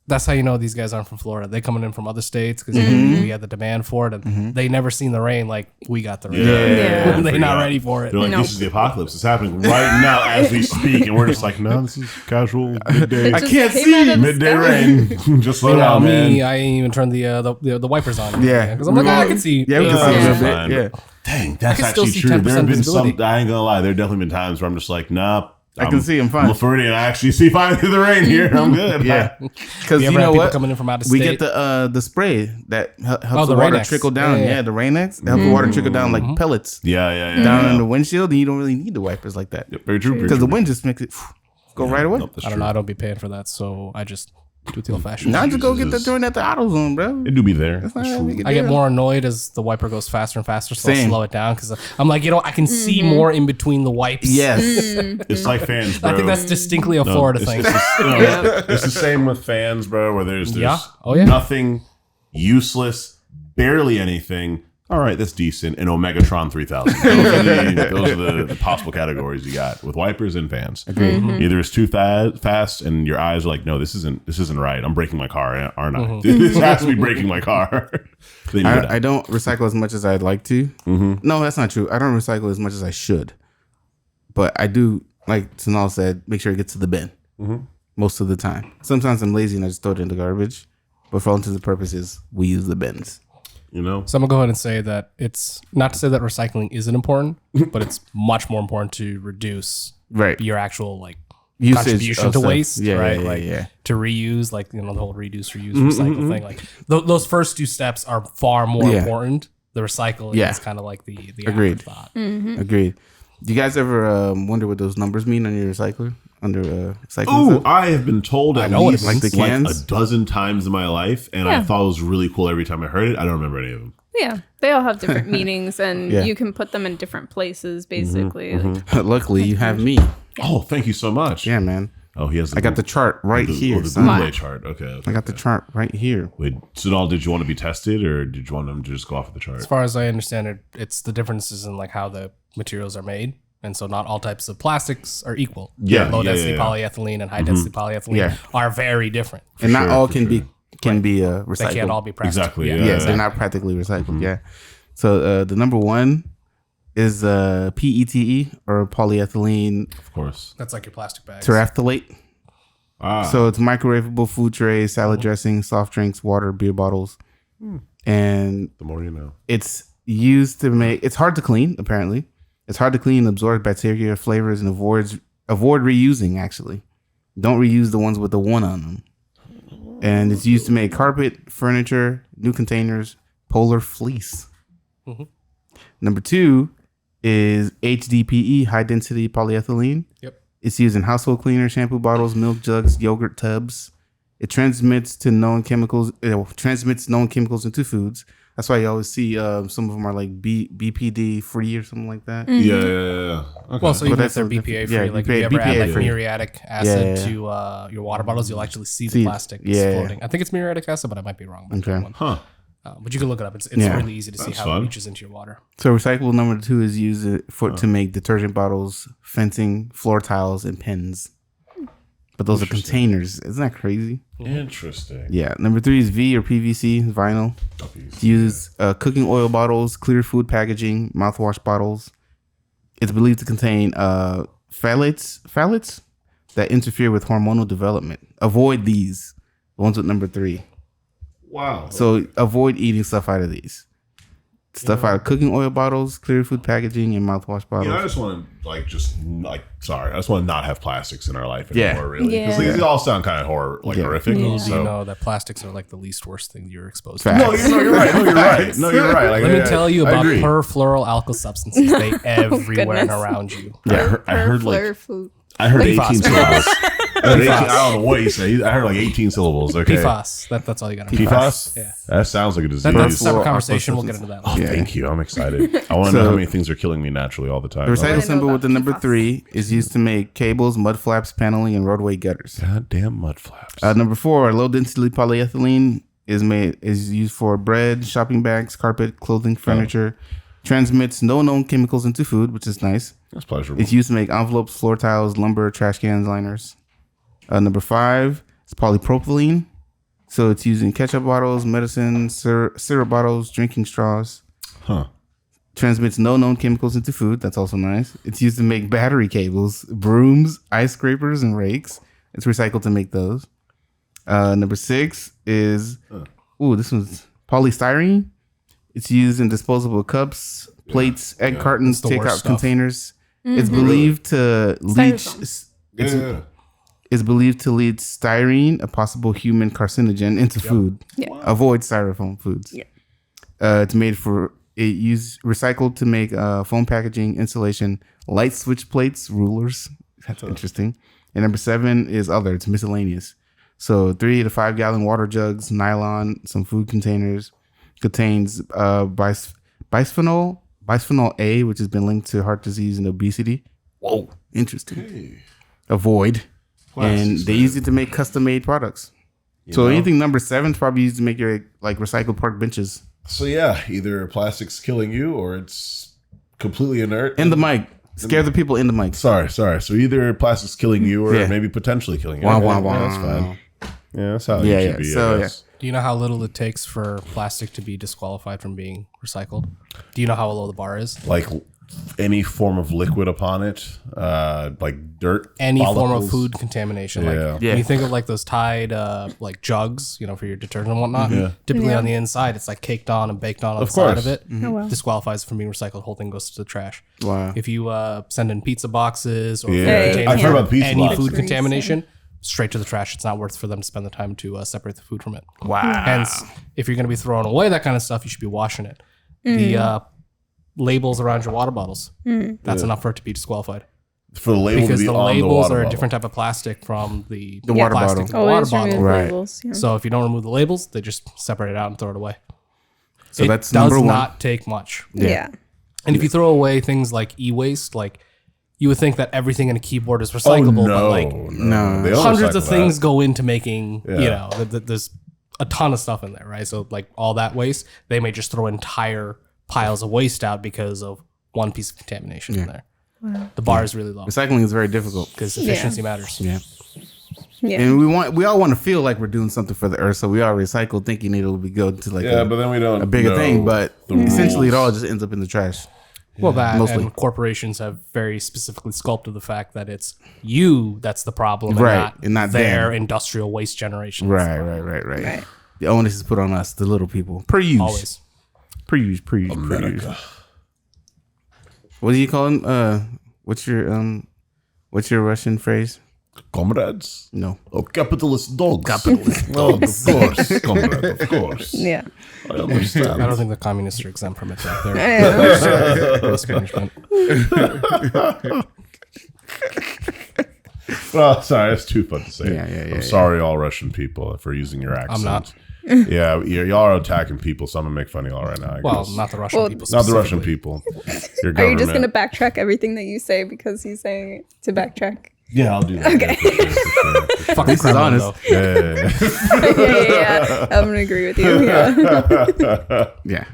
that's how you know these guys aren't from Florida. They coming in from other states because we had the demand for it, and they never seen the rain like we got the rain. Yeah. They not ready for it. They're like, Nope. this is the apocalypse. It's happening right now as we speak, and we're just like, no, this is casual midday. I can't came see. out of the Midday sky. rain. Just slow Meanwhile, down, man. me, I ain't even turned the wipers on. Yeah. because I'm like, I can see. Yeah, we can see Yeah. a little Fine. bit. Yeah. Dang, that's can still actually see true. There 10% have been some. visibility. I ain't gonna lie. There have definitely been times where I'm just like, nah. I can see 'em fine. I'm a Floridian. I actually see fine through the rain here. I'm good. Yeah. Because You you ever have know people what? coming in from out of We state? get the spray that helps Oh, the the water Rain-X. trickle down. Yeah. Yeah, the Rain-X. It helps the water trickle down like pellets Yeah. down in the windshield, and you don't really need the wipers like that. Very true. Because the wind just makes it go right away. Nope, that's I don't true. know. I don't be paying for that, so I just do it the old-fashioned. Now way. just go get the Jesus. joint at the AutoZone, bro. It do be there. That's That's not true. a big I get deal. more annoyed as the wiper goes faster and faster, so Same. I'll slow it down because I'm like, I can see more in between the wipes. Yes. It's like fans, bro. I think that's distinctly a No, Florida it's, thing. It's the same with fans, bro. Where there's Yeah. Oh, yeah. nothing useless, barely anything. All right, that's decent. And Omegatron 3000. Those are the possible categories you got with wipers and fans. Either it's too fast, and your eyes are like, no, this isn't right. I'm breaking my car, aren't I? This has to be breaking my car. Then you go down. I don't recycle as much as I'd like to. No, that's not true. I don't recycle as much as I should. But I do, like Sanal said, make sure it gets to the bin most of the time. Sometimes I'm lazy and I just throw it in the garbage. But for all intents and purposes, we use the bins. You know? So I'm gonna go ahead and say that it's not to say that recycling isn't important, but it's much more important to reduce Right. your actual like Usage contribution of to stuff. waste, Yeah, right? yeah, like yeah. to reuse, like the whole reduce, reuse, recycle thing. Like those first two steps are far more Yeah. important. The recycling Yeah. is kind of like the Agreed. afterthought. Agreed. Do you guys ever wonder what those numbers mean on your recycler? Under recycling Oh, stuff? I have been told at know what it least means. Like the cans? a dozen times in my life, and I Yeah. thought it was really cool every time I heard it. I don't remember any of them. Yeah, they all have different meanings, and Yeah. you can put them in different places. Basically, like, Luckily, you have me. Oh, thank you so much. Yeah, man. Oh, he has. I got the chart right here. The son. Google chart. Okay. I got the chart right here. Wait, Sunal, did you want to be tested, or did you want them to just go off of the chart? As far as I understand it, it's the differences in like how the materials are made. And so not all types of plastics are equal. Yeah, Low yeah, density yeah. polyethylene and high density polyethylene Yeah. are very different. And not sure, all for can sure. be They recycled. can't all be practical. Exactly, Yeah. yeah. Yes, they're not practically recycled. Yeah. So the number one is PETE or polyethylene Of course. That's like your plastic bags. terephthalate. Ah, So it's microwavable food trays, salad dressing, soft drinks, water, beer bottles, and the more you know. it's used to make. It's hard to clean. Apparently, it's hard to clean, absorb bacteria, flavors, and avoid reusing. Actually, don't reuse the ones with the one on them. And it's used to make carpet, furniture, new containers, polar fleece. Number two is HDPE, high density polyethylene. Yep. It's used in household cleaners, shampoo bottles, milk jugs, yogurt tubs. It transmits known chemicals into foods. That's why you always see some of them are like BPD free or something like that. Yeah. Okay. Well, so But even if that's they're so BPA different. free, Yeah, like if you ever add BPA like free. muriatic acid Yeah. to your water bottles, you'll actually see See, the plastic yeah. floating. I think it's muriatic acid, but I might be wrong. about Okay. that one. Huh. But you can look it up. It's Yeah. really easy to see That's how fun. it reaches into your water. So recyclable number 2 is used to make detergent bottles, fencing, floor tiles, and pens. But those are containers. Isn't that crazy? Interesting. Yeah. Number 3 is V or PVC, vinyl. It's used cooking oil bottles, clear food packaging, mouthwash bottles. It's believed to contain phthalates that interfere with hormonal development. Avoid these. The ones with number 3. Wow. So avoid eating stuff out of these. Stuff out of cooking oil bottles, clear food packaging, and mouthwash bottles. I just want to I just want to not have plastics in our life anymore. Yeah. Really, because Yeah. these all sound kind of horrific. Yeah. Do So you know that plastics are like the least worst thing you're exposed to? Fact. you're right. No, you're right. No, you're right. Like, Let me tell you I about agree. perfluoroalkyl substances. They everywhere and goodness. around you. Yeah, I heard like food. I heard 18 PFAS. syllables. I don't know what you say. I heard like 18 syllables. Okay. PFAS. That's all you got to know. PFAS? Yeah. That sounds like a disease. That's a separate Perfluoroalkyl conversation. We'll get substances. into that. Oh, Later. thank you. I'm excited. I want to know So- how many things are killing me naturally all the time. The recycle know symbol about with the number PFAS. 3 is used to make cables, mud flaps, paneling, and roadway gutters. Goddamn mud flaps. Number 4, low density polyethylene is used for bread, shopping bags, carpet, clothing, furniture. Transmits no known chemicals into food, which is nice. That's pleasurable. It's used to make envelopes, floor tiles, lumber, trash cans, liners. Number 5 is polypropylene. So it's used in ketchup bottles, medicine, syrup bottles, drinking straws. Huh. Transmits no known chemicals into food. That's also nice. It's used to make battery cables, brooms, ice scrapers, and rakes. It's recycled to make those. Number 6 is, this one's polystyrene. It's used in disposable cups, plates, egg cartons, It's the worst takeout stuff. containers. It's believed to leach. Styrofoam. Is believed to lead styrene, a possible human carcinogen, into food. Yeah. Avoid styrofoam foods. Yeah. It's made for recycled to make foam packaging, insulation, light switch plates, rulers. That's interesting. And number 7 is other. It's miscellaneous. So 3 to 5 gallon water jugs, nylon, some food containers. Contains bisphenol A, which has been linked to heart disease and obesity. Whoa, interesting. Avoid. And they use it to make custom made products. So anything number 7 is probably used to make your like recycled park benches. So yeah, either plastic's killing you or it's completely inert. In the mic. Scare the people in the mic. Sorry. So either plastic's killing you or Yeah. maybe potentially killing you. Wah, Okay, wah, yeah, wah. That's fine. Yeah, that's how Yeah, it yeah. should be. So, I guess. Do you know how little it takes for plastic to be disqualified from being recycled? Do you know how low the bar is? Like any form of liquid upon it, like dirt, Any form of follicles. food contamination. Yeah. Like Yeah. when you think of like those Tide like jugs, for your detergent and whatnot. Typically on the inside, it's like caked on and baked on the side course. of it. Oh, wow. Disqualifies from being recycled. The whole thing goes to the trash. Wow. If you send in pizza boxes or Yeah, food containers I've heard or about pizza any boxes. food contamination, straight to the trash. It's not worth for them to spend the time to separate the food from it. Wow. Hence, if you're going to be throwing away that kind of stuff, you should be washing it. The labels around your water bottles, that's enough for it to be disqualified. For the label Because to be the on labels the water are a bottle. different type of plastic from the water plastic bottle. in the water Always bottle. remove Right. labels. Yeah. So if you don't remove the labels, they just separate it out and throw it away. So it that's does number 1. not take much. Yeah. And if you throw away things like e-waste, like you would think that everything in a keyboard is recyclable, but like No. They don't hundreds recycle of things that. go into making, Yeah. there's a ton of stuff in there, right? So like all that waste, they may just throw entire piles of waste out because of one piece of contamination in there. Wow. The bar is really low Recycling is very difficult. because efficiency matters. Yeah. Yeah. And we all want to feel like we're doing something for the earth, so we all recycle thinking it'll be good to like Yeah, but then we don't a bigger know thing, but the essentially it rules. all just ends up in the trash. Well, that Mostly. and corporations have very specifically sculpted the fact that it's you that's the problem, Right, and and not not their them. industrial waste generation. Right. The onus is put on us, the little people. Per use. Always. Per use. America. What do you call them? What's your Russian phrase? Comrades? No. Oh, capitalist dogs. Capitalist dogs. Of course, comrade, of course. Yeah. I understand. I don't think the communists are exempt from it. They're waste management. Well, sorry, that's too fun to say. Yeah, I'm sorry, all Russian people, for using your accent. I'm not. Yeah, y'all are attacking people, so I'm gonna make fun of y'all right now. I Well, guess. not the Russian Well, people. Not the Russian specifically. people. Your Are government. you just going to backtrack everything that you say because he's saying it to backtrack? Yeah, I'll do that. Okay. Yeah, for sure. Fucking This is Kremlin, honest. though. Yeah. I'm gonna agree with you. Yeah.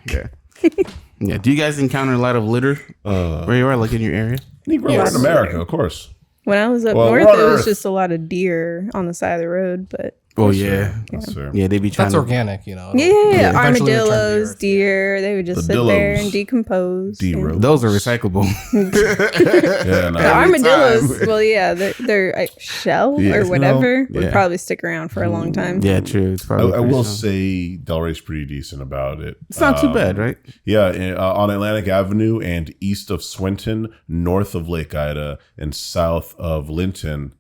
Yeah. Do you guys encounter a lot of litter where you are, like in your area? Negro Yes. in America, of course. When I was up Well, north, we're on it was Earth. just a lot of deer on the side of the road. But Oh yeah. That's fair. Yeah, they be trying That's to organic, you know. yeah, Eventually return to the armadillos, earth. deer, they would just The sit there dillos. and decompose. D-Rose. those are recyclable. Yeah, no. The armadillos, well, yeah, their shell Yeah, or whatever yeah. would probably stick around for a long time. Yeah, true. It's probably I pretty will strong. say Delray's pretty decent about it. It's not too bad, right? Yeah, on Atlantic Avenue and east of Swinton, north of Lake Ida, and south of Linton.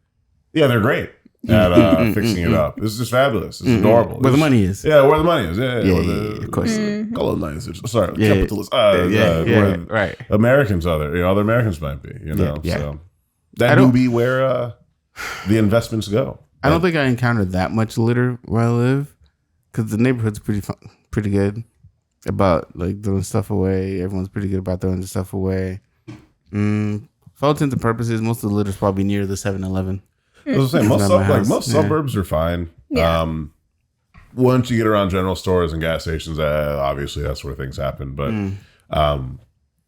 Yeah, they're great at fixing it up. It's just fabulous. It's adorable. Where the It's- money is. Yeah, where the money is. Yeah, Yeah, where yeah, the, of course. colonizers. Sorry, Yeah, capitalists. yeah, where right. Americans are there. Other Americans might be. You know, Yeah. so I that don't- do be where the investments go. I don't think I encountered that much litter where I live, because the neighborhood's pretty good about like throwing stuff away. Everyone's pretty good about throwing the stuff away. For all intents and purposes, most of the litter's probably near the 7-Eleven. I was saying most Around my house. most Yeah. suburbs are fine. Yeah. Once you get around general stores and gas stations, obviously that's where things happen. But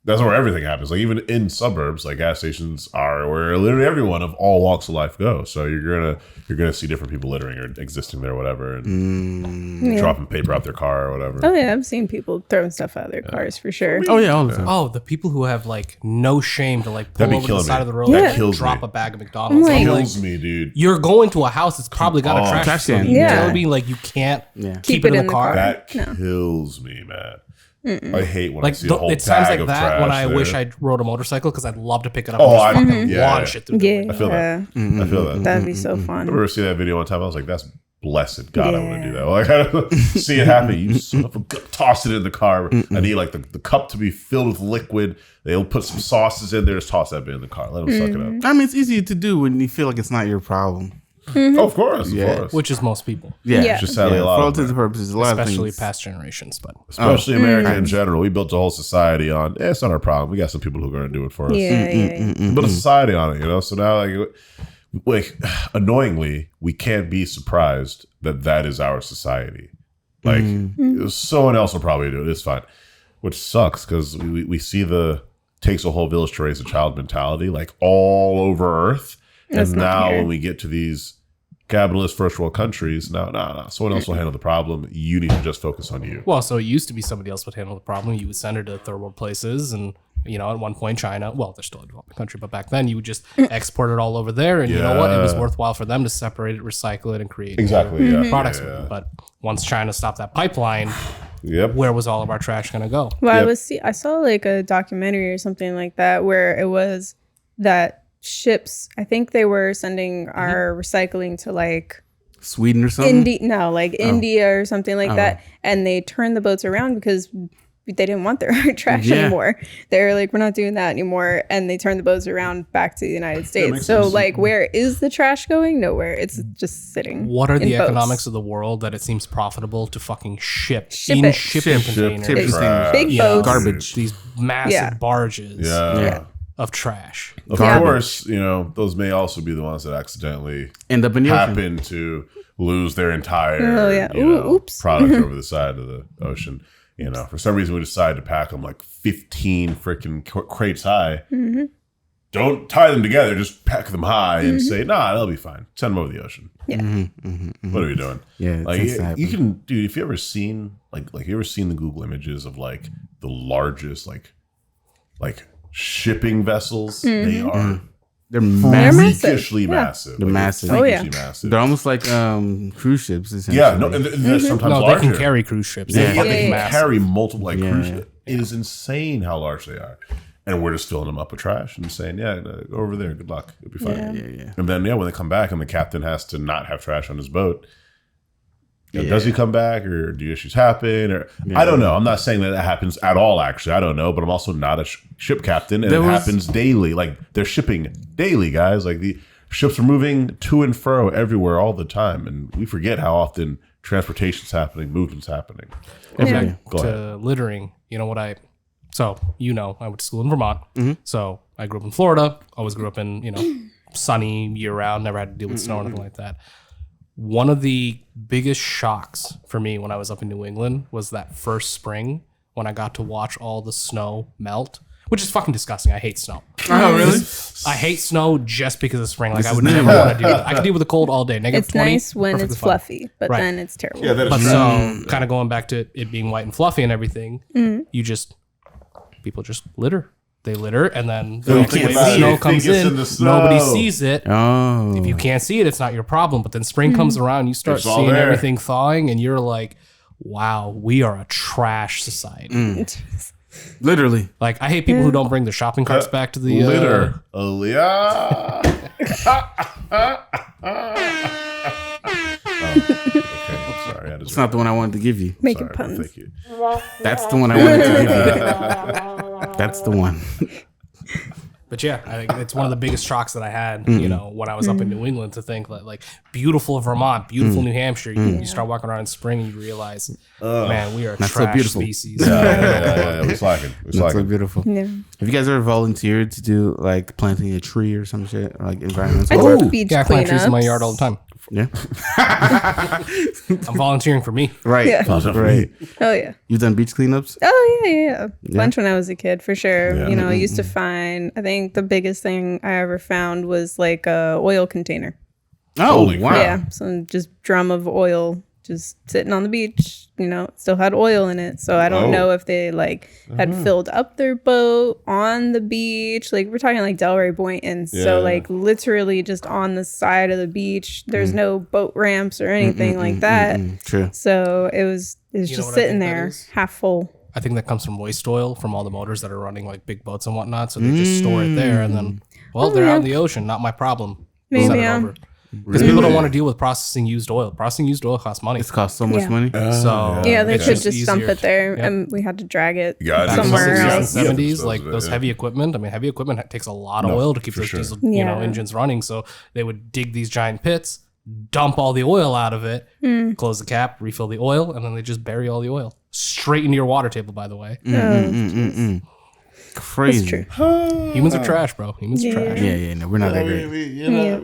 that's where everything happens. Like even in suburbs, like gas stations are where literally everyone of all walks of life go. So you're gonna see different people littering or existing there, or whatever, and dropping paper out their car or whatever. Oh yeah, I've seen people throwing stuff out of their cars for sure. Oh yeah, all the time. Oh, the people who have like no shame to like pull That'd be over to the killing side me. of the road That and kills drop me. a bag of McDonald's. Like- I'm like, Kills me, dude. you're going to a house. It's probably got a trash, trash facility. can. You know Yeah. what I mean? Like you can't Yeah. keep it in the car. That kills me, man. I hate when I Like see a whole it's times bag like of that trash when I there. wish I rode a motorcycle because I'd love to pick it up Oh, and just fucking yeah. launch it through the Yeah, window. I feel that. I feel that. That'd be so I fun. remember seeing that video one time. I was like, "That's blessed. God, I want to do that." Like, I see it happen. You son of a gun. Toss it in the car. I need like the cup to be filled with liquid. They'll put some sauces in there. Just toss that bit in the car. Let them suck it up. I mean, it's easy to do when you feel like it's not your problem. Oh, of course, Yeah. of course. Which is most people, Yeah, Yeah. Just sadly a lot for all of intents them. and purposes, a lot especially of things. past generations. But Especially America in general. We built a whole society on, it's not our problem. We got some people who are going to do it for us. Yeah. We built a society on it, you know? So now, like annoyingly, we can't be surprised that that is our society. Like, someone else will probably do it. It's fine. Which sucks because we see the takes a whole village to raise a child mentality, like all over Earth. That's And not now here. when we get to these capitalist first world countries, no. Someone else will handle the problem. You need to just focus on you. well, so it used to be somebody else would handle the problem. You would send her to third world places, and you know, at one point, China. Well, they're still a developing country, but back then, you would just export it all over there, and you know what? It was Yeah. worthwhile for them to separate it, recycle it, and create Exactly. Yeah. products Yeah, with yeah. it. But once China stopped that pipeline, Yep. where was all of our trash going to go? Well, Yep. I saw like a documentary or something like that where it was that ships. I think they were sending our recycling to like Sweden or something. India or something like that, and they turned the boats around because they didn't want their trash Yeah. anymore. They were like, we're not doing that anymore, and they turned the boats around back to the United States. makes So sense. like, where is the trash going? Nowhere. It's just sitting. What are in the boats. economics of the world that it seems profitable to fucking ship Ship in it. shipping Ship containers? trash. Big you know, boats. Garbage. These massive Yeah. barges Yeah. of trash. Of Yeah. course, you know, those may also be the ones that accidentally End up in the ocean. happen to lose their entire Oh, yeah. you Ooh, know, oops. product over the side of the ocean. You know, for some reason we decided to pack them like 15 freaking crates high. Mm-hmm. Don't tie them together, just pack them high and say, nah, they'll be fine. Send them over the ocean. Yeah. What are we doing? Yeah, it Like tends to happen. you can, dude, if you ever seen like you ever seen the Google images of like the largest like shipping vessels, they are They're massive. massive. freakishly Yeah. massive. They're massive. Oh, yeah. freakishly massive. They're almost like cruise ships. Essentially. Yeah, no, and they're sometimes No, larger. they can carry cruise ships. Yeah, They're fucking they can massive. carry multiple like Yeah. cruise ships. It is insane how large they are, and we're just filling them up with trash and saying, "Yeah, go over there. Good luck. It'll be fine." Yeah. And then when they come back and the captain has to not have trash on his boat, does he come back or do issues happen? Or I don't know. I'm not saying that happens at all. Actually, I don't know. But I'm also not a ship captain, and There it was- happens daily. Like they're shipping daily, guys. Like the ships are moving to and fro everywhere all the time, and we forget how often transportation's happening, movement's happening. Yeah. Go ahead. To littering, you know what I went to school in Vermont. Mm-hmm. So I grew up in Florida, always grew up in, sunny year round, never had to deal with snow or anything like that. One of the biggest shocks for me when I was up in New England was that first spring when I got to watch all the snow melt, which is fucking disgusting. I hate snow. Oh, really? I hate snow just because of spring. Like, I would never want to deal with it. I could deal with the cold all day. Negative It's 20, nice when perfectly it's fine. fluffy, but Right. then it's terrible. Yeah, that But is true. so, kind of going back to it being white and fluffy and everything, people just litter. They litter, and then the you next can't wave see of it. snow Think comes it's in. in the snow. Nobody sees it. Oh. If you can't see it, it's not your problem. But then spring comes around, you start It's all seeing there. everything thawing, and you're like, wow, we are a trash society. Literally. Like, I hate people who don't bring their shopping carts back to the Litter. Aaliyah. Okay, I'm sorry. I It's not the one I wanted to give you. Making Sorry, puns. thank you. That's the one I wanted to give you. That's the one. But yeah, I think it's one of the biggest shocks that I had, you know, when I was up in New England, to think that, like, beautiful Vermont, beautiful New Hampshire, you start walking around in spring and you realize, man, we are a That's so trash beautiful. species. Yeah, we're slacking. We're That's so slacking. beautiful. Yeah. Have you guys ever volunteered to do like planting a tree or some shit, or like I environmental? do beach Yeah, I plant trees in my cleanups. yard all the time. Yeah. I'm volunteering for me. Right. Yeah. Right. Oh yeah. You've done beach cleanups? Oh yeah. Bunch when I was a kid, for sure. Yeah. You know, I used to find. I think the biggest thing I ever found was like a oil container. Oh, Holy wow. Yeah, some just drum of oil just sitting on the beach. You know, it still had oil in it. So I don't know if they like had filled up their boat on the beach. Like, we're talking like Delray Point, and so like literally just on the side of the beach. There's no boat ramps or anything like that. True. So it was You know just what I sitting think that there is? half full. I think that comes from waste oil from all the motors that are running like big boats and whatnot. So they just store it there, and then, well, they're out in the ocean. Not my problem. Maybe, Set it yeah. over. Because people don't want to deal with processing used oil. Processing used oil costs money. It's cost so much Yeah. money. So Yeah, they it's could just dump easier. it there, Yeah. and we had to drag it Yeah, I think somewhere so. else. Yeah. 70s, like Yeah. those heavy equipment. I mean, heavy equipment takes a lot of oil to keep for those sure. diesel, Yeah. engines running. So they would dig these giant pits, dump all the oil out of it, close the cap, refill the oil, and then they just bury all the oil straight into your water table. By the way, Crazy. That's true. humans are trash, bro. Humans are trash. Yeah. No, we're not that great. Yeah.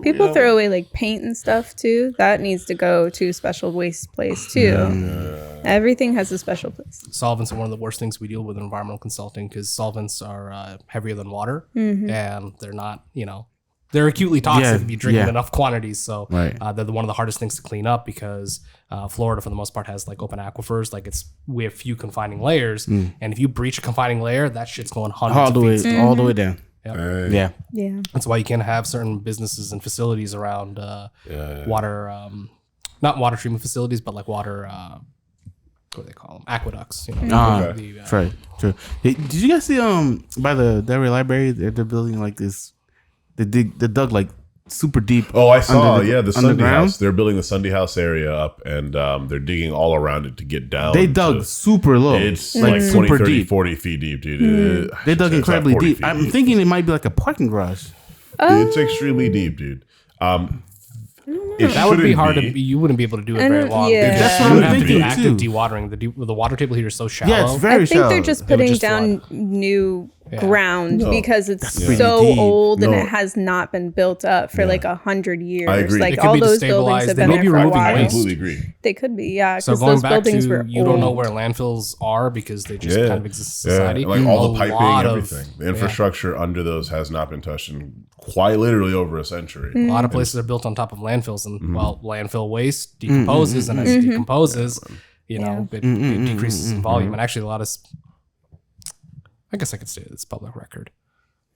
People throw away like paint and stuff too. That needs to go to a special waste place too. Everything has a special place. Solvents are one of the worst things we deal with in environmental consulting, because solvents are heavier than water, and they're not, they're acutely toxic Yeah, if you drink yeah. in enough quantities. So Right. they're one of the hardest things to clean up, because Florida, for the most part, has like open aquifers. Like, we have few confining layers, and if you breach a confining layer, that shit's going hundreds All of the way, feet. all the way down. Yep. Yeah. Yeah. That's why you can't have certain businesses and facilities around water, not water treatment facilities, but like water. What do they call them? Aqueducts. Right. True. Hey, did you guys see by the Delray Library? They're building like this. They dug like super deep. Oh, I saw. under The Sunday underground? House. They're building the Sunday House area up, and they're digging all around it to get down. They dug to- super low. It's like like 20, super 30, deep. 40 feet deep, dude. They dug It's not incredibly 40 deep. feet I'm thinking it might be like a parking garage. It's extremely deep, dude. It That would be shouldn't hard to be. You wouldn't be able to do it I very don't- long. yeah. Because That's what you I'm have to do thinking, active too. dewatering. The water table here is so shallow. Yeah, it's very I think shallow. they're just would putting just down new ground because it's pretty so deep. old and No. it has not been built up for like 100 years. I agree. Like It could all be those buildings destabilized. have They been may there be for a removing I while. waste. completely agree. They could be, yeah, So because going those back buildings to, were you don't know old. where landfills are because they just Yeah. kind of exist in society. Like all the A piping, lot of- everything. The infrastructure under those has not been touched in quite literally over a century. A lot of places are built on top of landfills, and well, landfill waste decomposes, and as it decomposes, it decreases in volume. And actually, I guess I could say it's public record.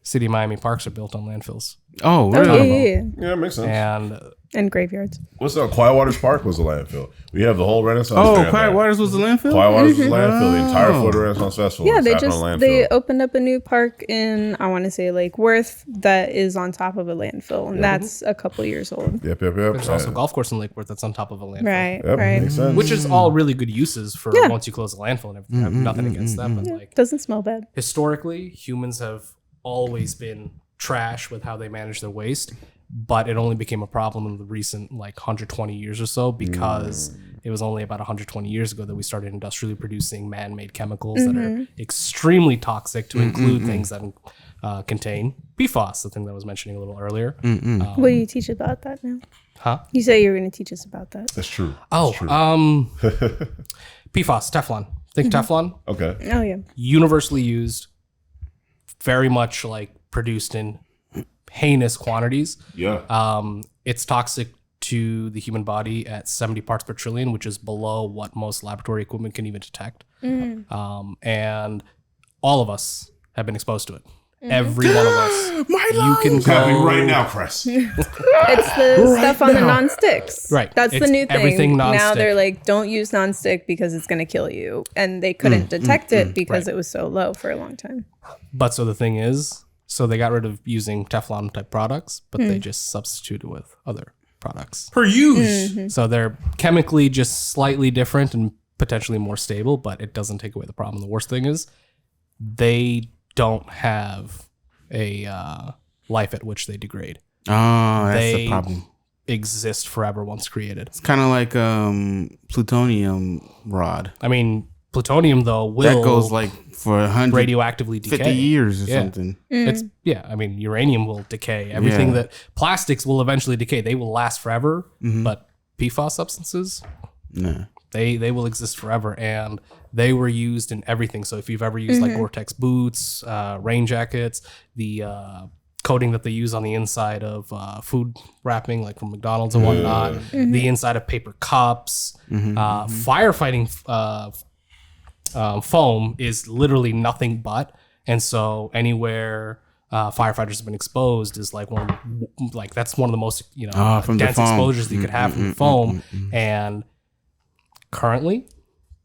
City of Miami parks are built on landfills, Oh, Oh, really? yeah. Yeah, it makes sense. and And graveyards. What's that? Quiet Waters Park was a landfill. We have the whole Renaissance. Oh, fair Quiet there. Waters was the landfill? Quiet Waters was a landfill. The entire Oh. Florida Renaissance Festival. Yeah, was they happening on a landfill. they opened up a new park in, I want to say, Lake Worth that is on top of a landfill, and that's a couple years old. Yep. there's also a golf course in Lake Worth that's on top of a landfill. Right, Yep, right. makes sense. Which is all really good uses for Yeah. once you close a landfill and everything. I have nothing against them, but like Doesn't smell bad. historically, humans have always been trash with how they manage their waste, but it only became a problem in the recent 120 years or so, because it was only about 120 years ago that we started industrially producing man-made chemicals that are extremely toxic, to include things that contain PFAS, the thing that I was mentioning a little earlier. What do you teach about that now? Huh? You say you were going to teach us about that. That's true. Oh, That's true. PFAS, Teflon. Think Teflon. Okay. Oh, yeah. Universally used, very much like produced in heinous quantities. Yeah. It's toxic to the human body at 70 parts per trillion, which is below what most laboratory equipment can even detect. And all of us have been exposed to it. Every one of us. You can It's happening go right now, Chris. It's the stuff on the non-sticks. Right. That's the It's new thing. everything Now non-stick. they're like, don't use non-stick because it's going to kill you. And they couldn't detect it because it was so low for a long time. But so the thing is, so they got rid of using Teflon type products, but they just substituted with other products. Per use. So they're chemically just slightly different and potentially more stable, but it doesn't take away the problem. The worst thing is they don't have a life at which they degrade. Oh, that's They the problem. exist forever once created. It's kind of like plutonium rod. I mean, plutonium though will That goes like for 150 radioactively decay. years or Yeah. something. It's I mean, uranium will decay. Everything Yeah. that plastics will eventually decay. They will last forever, but PFAS substances, Nah. they will exist forever, and they were used in everything. So if you've ever used like Gore-Tex boots, rain jackets, the coating that they use on the inside of food wrapping, like from McDonald's and whatnot, the inside of paper cups, firefighting foam is literally nothing but. And so anywhere firefighters have been exposed is like that's one of the most from the dense foam. exposures that you could have from the foam. And currently,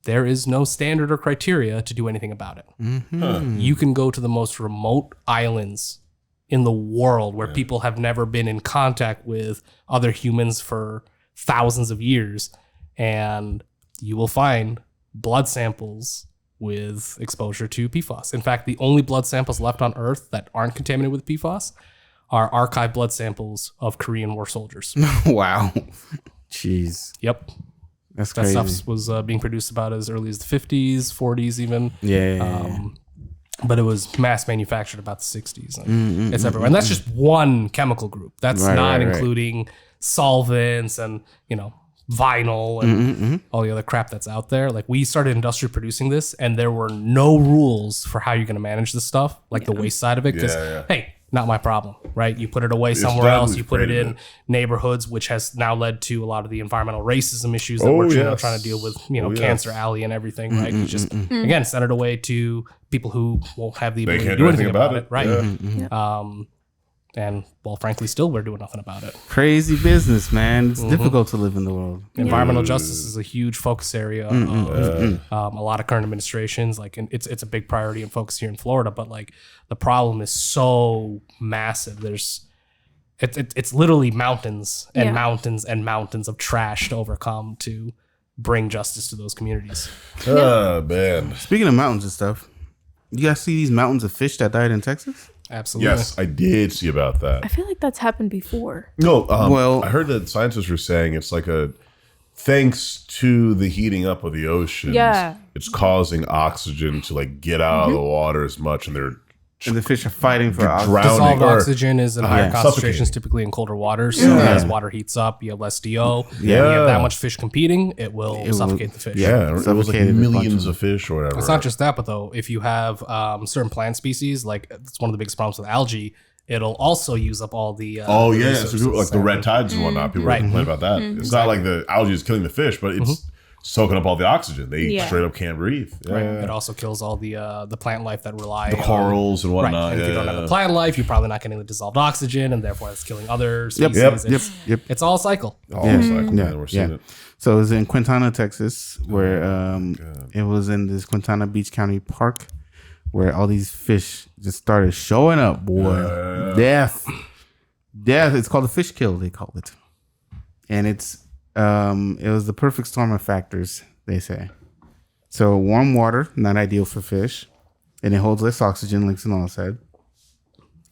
there is no standard or criteria to do anything about it. You can go to the most remote islands in the world where people have never been in contact with other humans for thousands of years, and you will find blood samples with exposure to PFAS. In fact, the only blood samples left on Earth that aren't contaminated with PFAS are archived blood samples of Korean War soldiers. Wow. Jeez. Yep. That's That crazy. stuff was being produced about as early as the 50s, 40s even. Yeah. But it was mass manufactured about the 60s. And it's everywhere. And that's just one chemical group. That's Right, not right, right. including solvents and, vinyl and all the other crap that's out there. Like, we started industrially producing this, and there were no rules for how you're going to manage this stuff, like the waste side of it. Because, hey, not my problem, right? You put it away somewhere done, else. we've You put it created in it. neighborhoods, which has now led to a lot of the environmental racism issues that we're trying to deal with, Cancer Alley and everything, right? You just, again, send it away to people who won't have the ability to do anything about it, right? And, well, frankly, still we're doing nothing about it. Crazy business, man. It's difficult to live in the world. Environmental justice is a huge focus area of a lot of current administrations. Like, and it's a big priority and focus here in Florida. But like, the problem is so massive. It's literally mountains and mountains and mountains of trash to overcome to bring justice to those communities. Oh, man. Speaking of mountains and stuff, you guys see these mountains of fish that died in Texas? Absolutely. Yes, I did see about that. I feel like that's happened before. No, Well- I heard that scientists were saying it's like thanks to the heating up of the oceans, it's causing oxygen to like get out of the water as much, and they're And the fish are fighting for oxygen. drowning. Dissolved or- oxygen is in higher yeah. concentrations, typically in colder waters. So as water heats up, you have less DO. Yeah. When you have that much fish competing, it will suffocate the fish. Yeah, it was like Suffocated a bunch millions of of fish or whatever. It's not just that, but though, if you have certain plant species, like it's one of the biggest problems with algae, it'll also use up all the Oh the yeah, so resources. people, like the red tides and whatnot. People Right. complain about that. It's not like the algae is killing the fish, but it's soaking up all the oxygen. They straight up can't breathe. Yeah. Right. It also kills all the plant life that rely The on corals and Right. whatnot. And if you don't have the plant life, you're probably not getting the dissolved oxygen, and therefore it's killing other Yep, species. yep. It's all a cycle. All cycle, man. We're seeing it. So it was in Quintana, Texas, where it was in this Quintana Beach County Park, where all these fish just started showing up, boy. Death. It's called a fish kill, they call it. And it was the perfect storm of factors, they say. So warm water, not ideal for fish. And it holds less oxygen, like Sanaul said.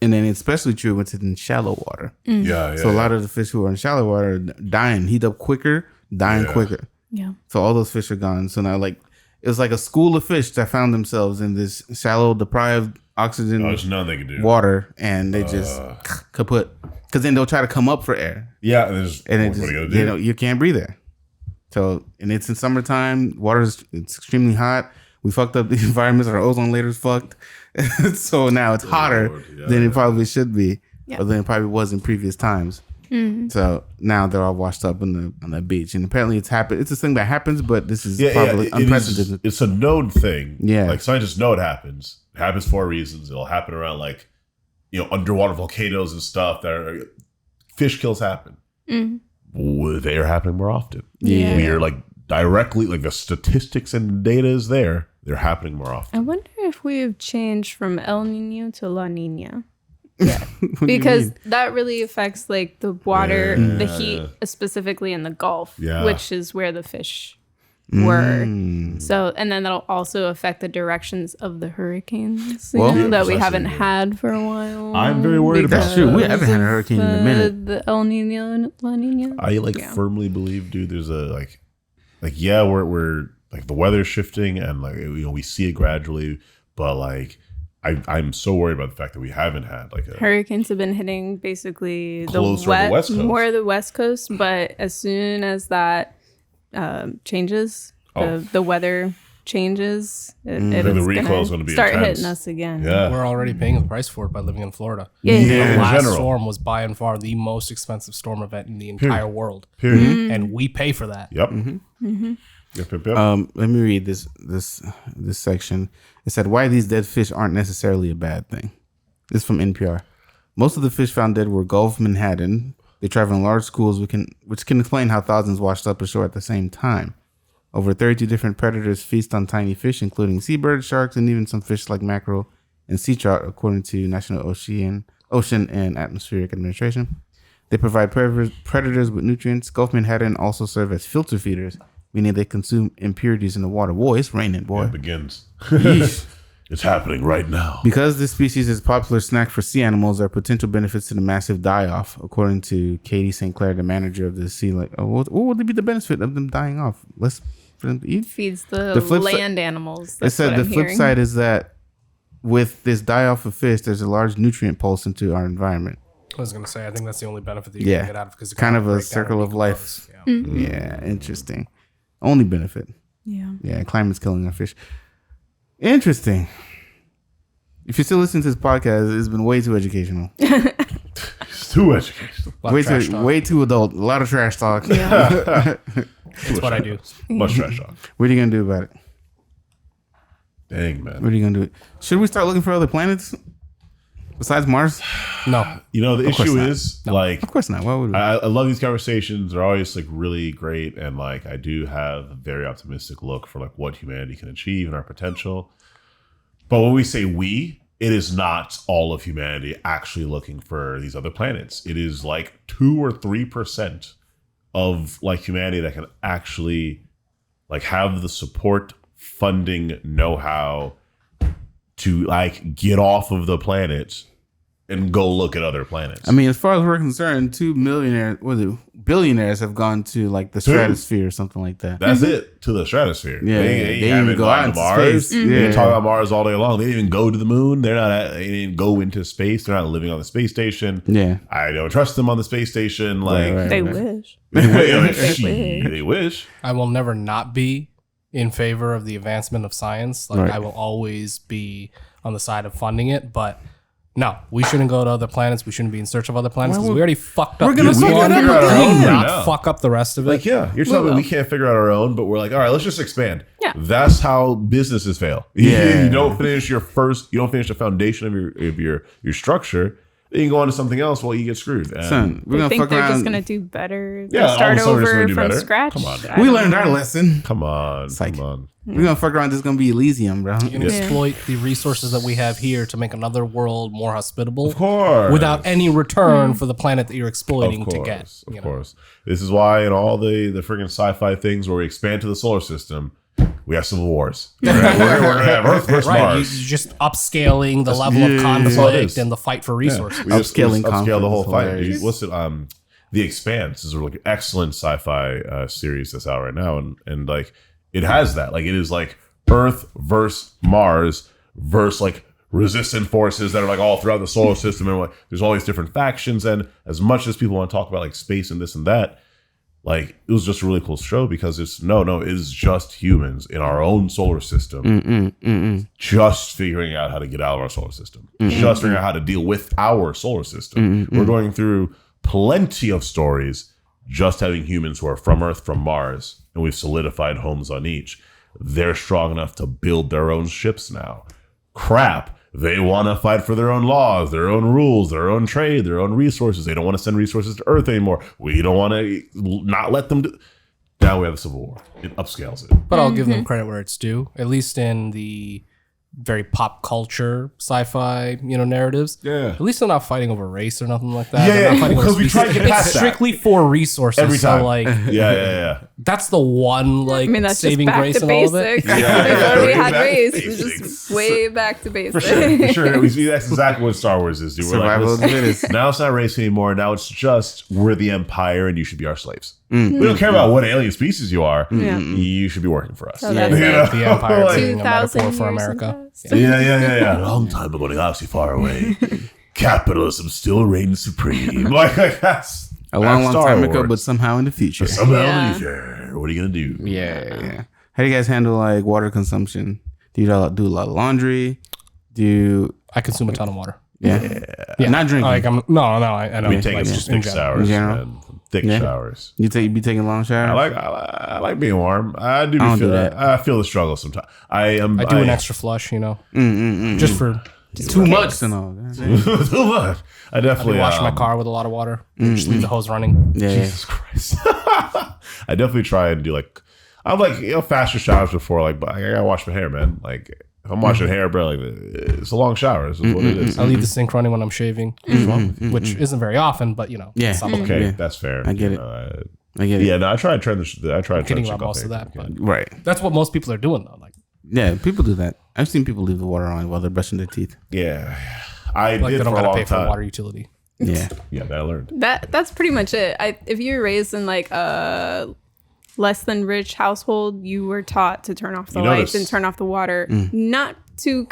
And then it's especially true when it's in shallow water. Yeah. So a lot of the fish who are in shallow water are dying, heat up quicker, dying quicker. Yeah. So all those fish are gone. So now, like, it was like a school of fish that found themselves in this shallow, deprived oxygen, there's nothing they can do. water, and they just kaput. Because then they'll try to come up for air. Yeah, and it just, you can't breathe there. So, and it's in summertime. It's extremely hot. We fucked up the environment. Our ozone layer's fucked. So now it's hotter than it probably should be, or than it probably was in previous times. Mm-hmm. So now they're all washed up on the beach, and apparently it's happened. It's a thing that happens, but this is probably unprecedented. It's a known thing. Yeah, like scientists know it happens. It happens for reasons. It'll happen around like underwater volcanoes and stuff. Fish kills happen. Mm-hmm. They are happening more often. Yeah, we are like directly like the statistics and data is there. They're happening more often. I wonder if we have changed from El Nino to La Nina. Yeah, because that really affects like the water, the heat, specifically in the Gulf, which is where the fish were. So, and then that'll also affect the directions of the hurricanes that we haven't had for a while. I'm very worried about that's true. We haven't had a hurricane in a minute. The El Nino and La Nina. I firmly believe, dude. There's a we're like the weather's shifting and like we see it gradually, but like. I'm so worried about the fact that we haven't had like hurricanes have been hitting basically the West Coast. More of the West Coast, but as soon as that changes, the weather changes, the recoil is going to be start intense. hitting us again. Yeah, we're already paying the price for it by living in Florida. Yeah. The last storm was by and far the most expensive storm event in the entire world. Period. And we pay for that. Yep. Yep. Let me read this section. It said, why these dead fish aren't necessarily a bad thing. This is from NPR. Most of the fish found dead were Gulf Menhaden. They travel in large schools, which can explain how thousands washed up ashore at the same time. Over 32 different predators feast on tiny fish, including seabirds, sharks, and even some fish like mackerel and sea trout, according to National Ocean and Atmospheric Administration. They provide predators with nutrients. Gulf Menhaden also serve as filter feeders, meaning they consume impurities in the water. Boy, it's raining, boy. It begins. It's happening right now. Because this species is a popular snack for sea animals, there are potential benefits to the massive die-off, according to Katie St. Clair, the manager of the sea. Like, what would be the benefit of them dying off? Less for them to eat? Feeds the land animals. It said the flip side is that with this die-off of fish, there's a large nutrient pulse into our environment. I was going to say, I think that's the only benefit that you can get out of it. Because kind of a circle of life. Yeah, interesting. Only benefit. Yeah, climate's killing our fish. Interesting. If you're still listening to this podcast, it's been way too educational. It's too educational. Way too adult. A lot of trash talk. Yeah. That's what I do. Much trash talk. What are you going to do about it? Dang, man. What are you going to do? Should we start looking for other planets besides Mars? No. The issue is like, of course not. Why would we? I love these conversations. They're always like really great. And like, I do have a very optimistic look for like what humanity can achieve and our potential. But when we say we, it is not all of humanity actually looking for these other planets. It is like 2 or 3% of like humanity that can actually like have the support, funding, know-how to like get off of the planet and go look at other planets. I mean, as far as we're concerned, 2 billionaires have gone to like the stratosphere or something like that. That's it, to the stratosphere. Yeah, they didn't even go out into Mars. They didn't talk about Mars all day long. They didn't even go to the moon. They didn't go into space. They're not living on the space station. Yeah, I don't trust them on the space station. Like they wish. They wish. I will never not be in favor of the advancement of science. Like I will always be on the side of funding it, but no, we shouldn't go to other planets. We shouldn't be in search of other planets because we already fucked up. We're gonna fuck it up again. Not fuck up the rest of it. Like, yeah, you're telling me we can't figure out our own, but we're like, all right, let's just expand. Yeah, that's how businesses fail. Yeah, you don't finish you don't finish the foundation of your structure. Then you go on to something else. Well, you get screwed. Son, we're gonna fuck they're around. just gonna do better. Yeah, start over from scratch. Come on, we learned our lesson. Come on. We're gonna fuck around. This is gonna be Elysium, bro. You can exploit the resources that we have here to make another world more hospitable. Of course. Without any return for the planet that you're exploiting to get. Of course. This is why in all the friggin' sci-fi things where we expand to the solar system, we have civil wars. We're gonna have Earth versus Mars. You're just upscaling the level of conflict and the fight for resources. We just upscale the whole fight. Hilarious. What's it? The Expanse is like an excellent sci-fi series that's out right now, and like it has that. Like it is like Earth versus Mars versus like resistant forces that are like all throughout the solar system, and like there's all these different factions. And as much as people want to talk about like space and this and that, like it was just a really cool show because it's it is just humans in our own solar system, just figuring out how to get out of our solar system, just figuring out how to deal with our solar system. We're going through plenty of stories just having humans who are from Earth, from Mars, and we've solidified homes on each. They're strong enough to build their own ships now. Crap. They want to fight for their own laws, their own rules, their own trade, their own resources. They don't want to send resources to Earth anymore. We don't want to not let them do. Now we have a civil war. It upscales it. But I'll give them credit where it's due, at least in the very pop culture sci-fi, narratives. Yeah. At least they're not fighting over race or nothing like that. Yeah, They're not fighting over because we try to get species. past It's that. strictly for resources. Every time. So like, Yeah. that's the one like That's saving just back grace to in all of it. basics. Yeah. Before we had Back to race, it was basics. just way back to basics. For sure. We see that's exactly what Star Wars is, dude. We're like, Survival of the listen, fittest. now it's not race anymore. Now it's just we're the Empire and you should be our slaves. We don't care about what alien species you are. Yeah. You should be working for us. So that's You know? The Empire Like, being a 2,000 metaphor for years America. in past. Yeah. A long time ago in a galaxy far away, capitalism still reigns supreme. Like that's A long Star time ago, Wars. but somehow in the future. Somehow Yeah. in the future. What are you gonna do? Yeah. How do you guys handle like water consumption? Do you do a lot of laundry? Do you, I consume a ton of water. yeah. Yeah, Not drinking. Like I know. We take like, some just in thick general. showers, In general? man. Thick Yeah. showers. You be taking long showers? I like being warm. I do. I don't feel do that. I feel the struggle sometimes. I I do an extra flush, just for Too much and all. Too much. I I definitely wash my car with a lot of water. Just leave the hose running. Yeah. Jesus Christ. I definitely try and do like I'm like faster showers before like but I gotta wash my hair, man. Like if I'm washing hair, bro, like it's a long shower. This is what it is. I leave the sink running when I'm shaving, which isn't very often, but Yeah. something. Okay, Yeah. that's fair. I get it. I get it. Yeah, no, I try to turn I try to turn Kidding shit about off most of there. that, but Right. that's what most people are doing though. Like Yeah, people do that. I've seen people leave the water on while they're brushing their teeth. Yeah. I they did don't for a gotta long pay for time. water utility. Yeah. Yeah, that I learned. That's pretty much it. If you're raised in like a less than rich household, you were taught to turn off the You lights notice- and turn off the water, not to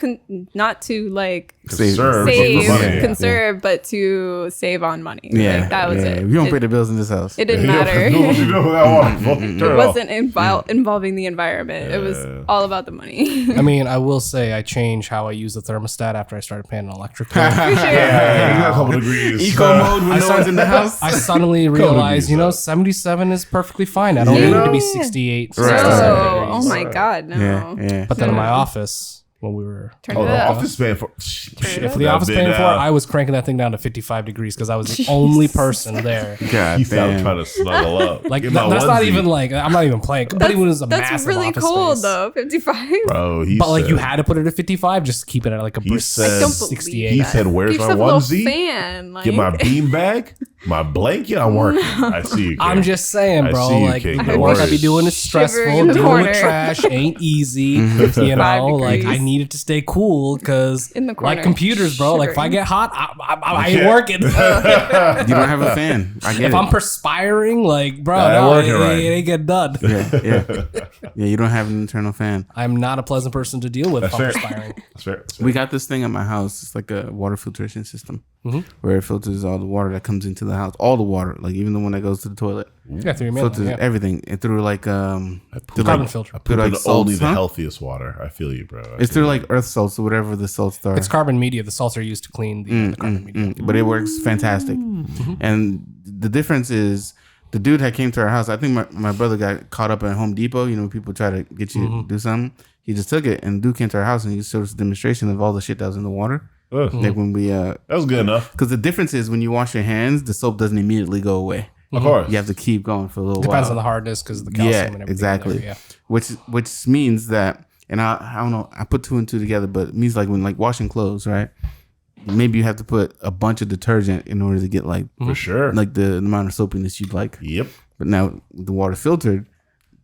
like Conserve save, for money. conserve, but to save on money. Yeah. Like, that was yeah. it. You don't pay the bills in this house. It didn't matter. What you do with that water? Turn It it off. wasn't involving the environment. It was all about the money. I mean, I will say I changed how I use the thermostat after I started paying an electric bill. Yeah, you got a couple degrees. Eco mode when no one's in the house. I suddenly realized, 77 is perfectly fine. I don't need it to be 68. Right. 67 Oh degrees. my God, no. Yeah. But then in my office, when we were Turn Oh, it the up. office paying for. if the office paying for it, I was cranking that thing down to 55 degrees because I was the only person there. God He's out damn. trying to snuggle up. Like Get my that's not onesie. even like I'm not even playing. But it was a That's massive really office cold space. though, 55. Bro, he But like you said- had to put it at 55 just to keep it at like a He brisk said- I don't believe 68. He that. said, "Where's Get my yourself a little onesie? fan. Like, Get my bean bag, my blanket. I'm working. I see you. King. I'm just saying, I bro. see you, Like King. the No work I be worries. doing is Shivering stressful. in the Dealing with corner. trash ain't easy. Mm-hmm. You 5 know, like degrees. I needed to stay cool because In the corner, like computers, bro. Like if I shivering. get hot, I ain't Yeah. working. You don't have a fan. I get If it. I'm perspiring, like bro, That ain't no, working it right. ain't get done. Yeah, you don't have an internal fan. I'm not a pleasant person to deal with if I'm fair. perspiring. That's fair. That's fair. We got this thing at my house. It's like a water filtration system where it filters all the water that comes into the house. All the water, like even the one that goes to the toilet. Yeah, through your mail. Filters Yeah. everything. It through like through Carbon like, filter. through like But salts, only the huh? healthiest water. I feel you, bro. It's through like earth salts or whatever the salts are. It's carbon media. The salts are used to clean the carbon media. But it works fantastic. And the difference is the dude that came to our house, I think my brother got caught up at Home Depot. You know, people try to get you to do something. He just took it and the dude came to our house and he showed us a demonstration of all the shit that was in the water. Ugh. Like when we That was good enough. because the difference is when you wash your hands, the soap doesn't immediately go away. Of course. You have to keep going for a little Depends on while. the hardness because of the calcium and everything. Exactly. In there, Which means that, and I don't know, I put 2 and 2 together, but it means like when like washing clothes, right? Maybe you have to put a bunch of detergent in order to get like For sure. like the amount of soapiness you'd like. Yep. But now the water filtered,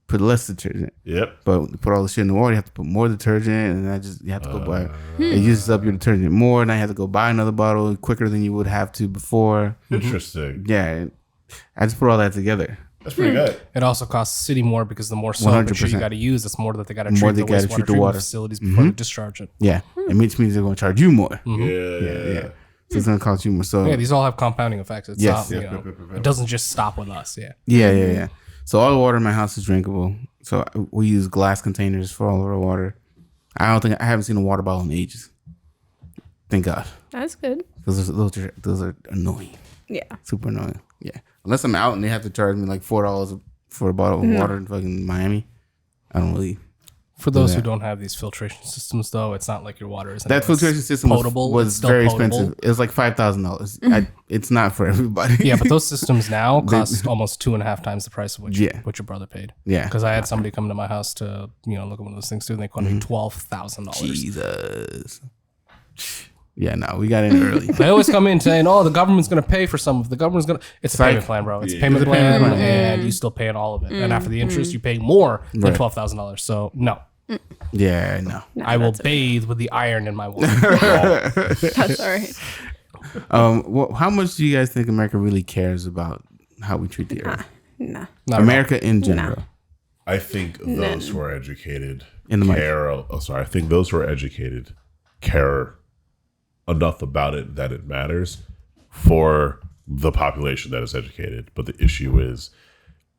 put less detergent. Yep. But put all the shit in the water, you have to put more detergent, and you have to go buy. It uses up your detergent more. Now you have to go buy another bottle quicker than you would have to before. Interesting. Yeah, I just put all that together. That's pretty good. It also costs the city more because the more soap and shit you 100%. got to use, it's more that they got to More treat they the gotta wastewater treat the treatment water. facilities before they discharge it. Yeah, which means they're going to charge you more. Yeah. So it's going to cost you more. So Yeah, these all have compounding effects. It's Yes. not, it doesn't just stop with us. Yeah. yeah. So all the water in my house is drinkable. So we use glass containers for all of our water. I haven't seen a water bottle in ages. Thank God. That's good. Those are annoying. Yeah. Super annoying. Yeah. Unless I'm out and they have to charge me like $4 for a bottle of water in fucking Miami, I don't really. For those who don't have these filtration systems, though, it's not like your water is That filtration system potable. was It's still very potable. expensive. It was like $5,000. It's not for everybody. Yeah, but those systems now cost almost 2.5 times the price of what your brother paid. Yeah. Because I had somebody come to my house to look at one of those things too, and they quoted me $12,000. Jesus. Yeah, no, we got in early. They always come in saying, "Oh, the government's going to pay for some of the government's going to." It's a payment plan, bro. It's a payment plan, and you still paying all of it. And after the interest, you pay more than $12,000. So no. Yeah, no. I will bathe with the iron in my water. That's all right. How much do you guys think America really cares about how we treat the earth? Nah. America in general. I think those who are educated In the mic. I think those who are educated care enough about it that it matters for the population that is educated. But the issue is,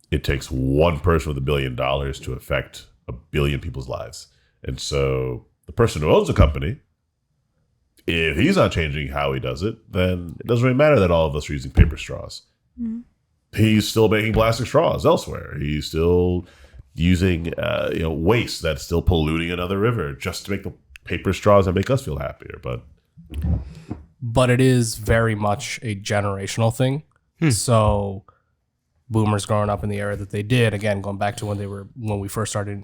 it takes one person with $1 billion to affect 1 billion people's lives. And so the person who owns a company, if he's not changing how he does it, then it doesn't really matter that all of us are using paper straws. He's still making plastic straws elsewhere. He's still using waste that's still polluting another river just to make the paper straws that make us feel happier. But it is very much a generational thing. So boomers growing up in the era that they did, again, going back to when we first started,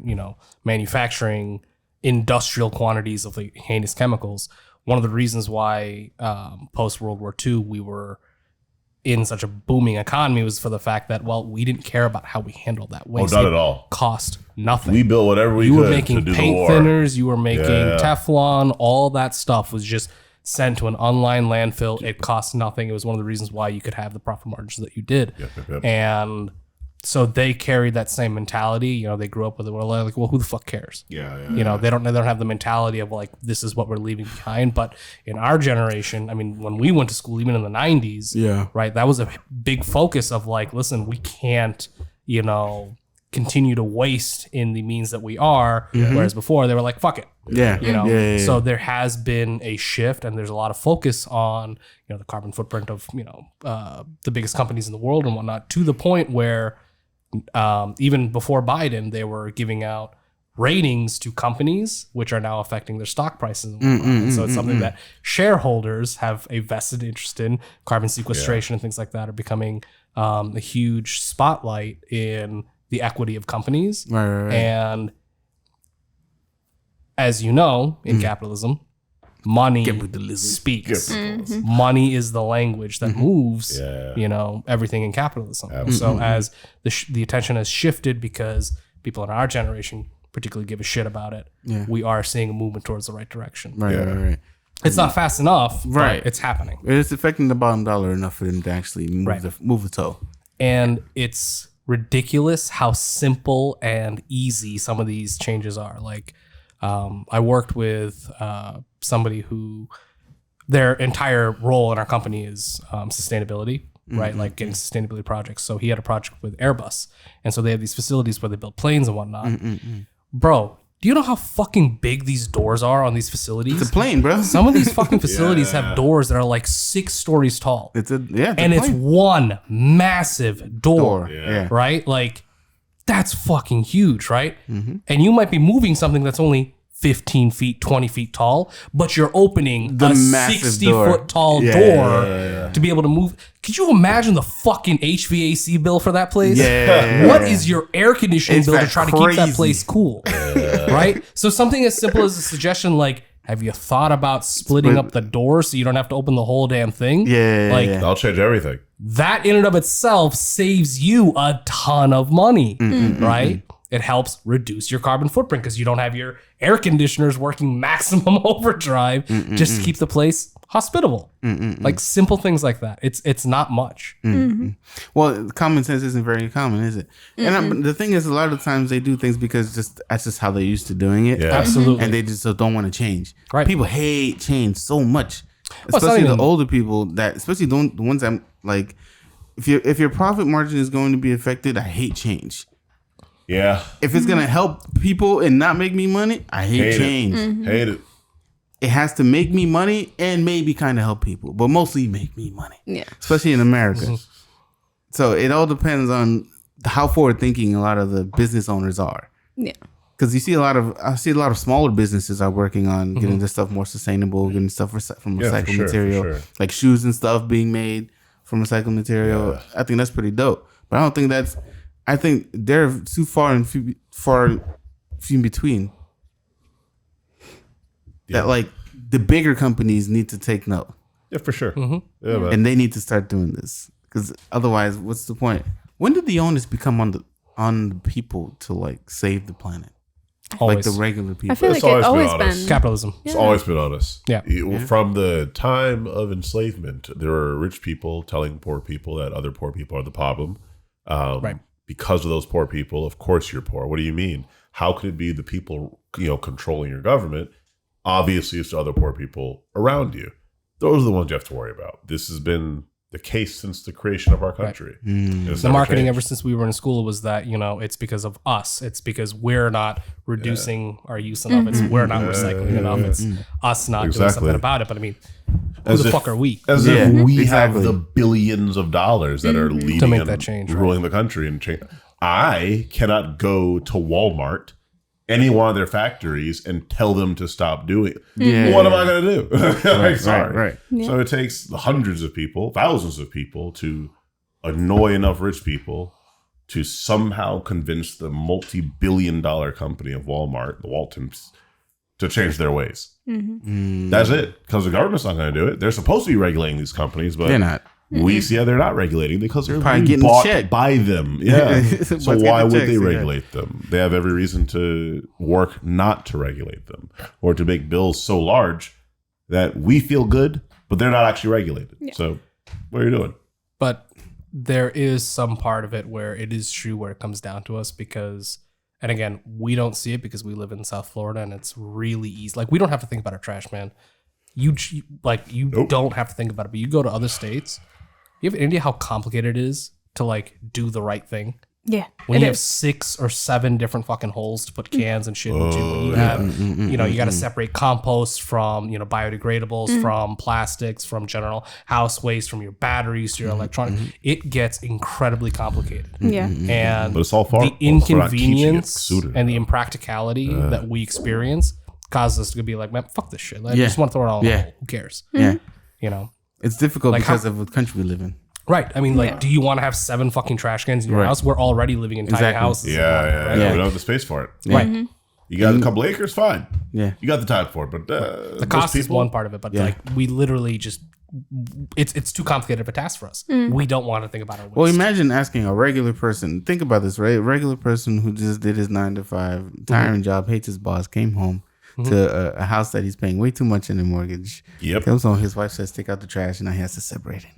manufacturing industrial quantities of like heinous chemicals. One of the reasons why post World War II we were in such a booming economy was for the fact that, well, we didn't care about how we handled that waste. not at all. Cost nothing. we built whatever we You could were making to do paint the war. thinners. You were making Teflon. All that stuff was just sent to an online landfill. It cost nothing. It was one of the reasons why you could have the profit margins that you did. Yep. And so they carried that same mentality. They grew up with it. We're like, well, who the fuck cares? They They don't have the mentality of like, this is what we're leaving behind. But in our generation, I mean, when we went to school, even in the 90s, right, that was a big focus of like, listen, we can't, continue to waste in the means that we are. Whereas before they were like, fuck it. Yeah. So there has been a shift, and there's a lot of focus on the carbon footprint of the biggest companies in the world and whatnot, to the point where even before Biden, they were giving out ratings to companies, which are now affecting their stock prices. And so it's something that shareholders have a vested interest in. Carbon sequestration and things like that are becoming a huge spotlight in the equity of companies. Right. And as you know, in capitalism, money speaks. Money is the language that moves, everything in capitalism. So as the attention has shifted because people in our generation particularly give a shit about it, we are seeing a movement towards the right direction. Right. It's not fast enough, Right. but it's happening. It's affecting the bottom dollar enough for them to actually move the toe. And it's ridiculous how simple and easy some of these changes are. Like, I worked with somebody who their entire role in our company is sustainability, right? Like getting sustainability projects. So he had a project with Airbus. And so they have these facilities where they build planes and whatnot. Bro, do you know how fucking big these doors are on these facilities? It's a plane, bro. Some of these fucking facilities have doors that are like 6 stories tall. It's and plane. it's one massive door. Yeah. Right? Like, that's fucking huge, right? And you might be moving something that's only 15 feet, 20 feet tall, but you're opening The a massive 60-foot tall Yeah, door yeah. to be able to move. Could you imagine the fucking HVAC bill for that place? Yeah. What is your air conditioning It's bill to that try to keep that crazy. place cool? Right? So something as simple as a suggestion like, have you thought about splitting up the door so you don't have to open the whole damn thing? Yeah, Like, yeah. I'll change everything. that in and of itself saves you a ton of money, right? It helps reduce your carbon footprint because you don't have your air conditioners working maximum overdrive just to keep the place hospitable. Like simple things like that. It's not much. Well, common sense isn't very common, is it? And the thing is, a lot of times they do things because that's just how they're used to doing it. Yeah. Absolutely. And they just don't want to change. Right. People hate change so much, it's not especially the even- older people. That especially the ones that like, if your profit margin is going to be affected, I hate change. Yeah. If it's gonna help people and not make me money, I hate change. Hate it. It has to make me money and maybe kind of help people, but mostly make me money. Yeah. Especially in America. So it all depends on how forward thinking a lot of the business owners are. Yeah. Because I see a lot of smaller businesses are working on getting this stuff more sustainable, getting stuff from Yeah, for recycled sure, material, for sure. like shoes and stuff being made from recycled material. Yeah. I think that's pretty dope. But I don't think that's. I think they're too far and few in between. Yeah. That like the bigger companies need to take note, Yeah, for sure. Yeah, man. and they need to start doing this because otherwise, what's the point? When did the onus become on the people to like save the planet, Always. like the regular people? I feel It's like it's always always been honest. been. Capitalism. It's always been on us. Yeah. From the time of enslavement, there were rich people telling poor people that other poor people are the problem. Right. Because of those poor people, of course you're poor. What do you mean? How could it be the people, controlling your government? Obviously, it's the other poor people around you. Those are the ones you have to worry about. This has been the case since the creation of our country. It's The never marketing changed. ever since we were in school was that, it's because of us. It's because we're not reducing our use enough. It's we're not recycling enough. It's us not doing Exactly. something about it. But I mean, who As the if- fuck are we? As Yeah, if we exactly. have the billions of dollars that are leading To make and that change, right. ruling the country and change. I cannot go to Walmart, any one of their factories, and tell them to stop doing it. Yeah. What am I going to do? Like, sorry. right. So it takes hundreds of people, thousands of people to annoy enough rich people to somehow convince the multi-billion-dollar company of Walmart, the Waltons, to change their ways. That's it. Because the government's not going to do it. They're supposed to be regulating these companies, but They're not. we see how they're not regulating because they're Probably being getting bought checked. by them. Yeah. But So getting why would checks, they yeah. regulate them? They have every reason to work not to regulate them or to make bills so large that we feel good, but they're not actually regulated. So what are you doing? But there is some part of it where it is true where it comes down to us because, and again, we don't see it because we live in South Florida and it's really easy. Like, we don't have to think about our trash, man. You Nope. don't have to think about it, but you go to other states. You have any idea how complicated it is to like do the right thing? Yeah. When it you have is. 6 or 7 different fucking holes to put cans and shit into, when you have, you got to separate compost from, biodegradables, from plastics, from general house waste, from your batteries to your electronics. It gets incredibly complicated. Yeah. And But it's all far- the for not teaching it inconvenience sooner. and the impracticality that we experience causes us to be like, man, fuck this shit. I Yeah. just want to throw it all in the Yeah. hole. Who cares? Yeah. It's difficult Like because of the country we live in. Right. I mean, like, do you want to have 7 fucking trash cans in your Right. house? We're already living in tiny Exactly. houses. Yeah. Yeah. We don't have the space for it. Right. You got a couple acres, fine. Yeah. You got the time for it, but The cost is one part of it, but Yeah. like we literally just it's too complicated of a task for us. We don't want to think about our waste. Well, imagine asking a regular person. Think about this, right? A regular person who just did his 9 to 5 tiring job, hates his boss, came home to a house that he's paying way too much in the mortgage. Yep. Comes home, his wife says, "Take out the trash," and now he has to separate it.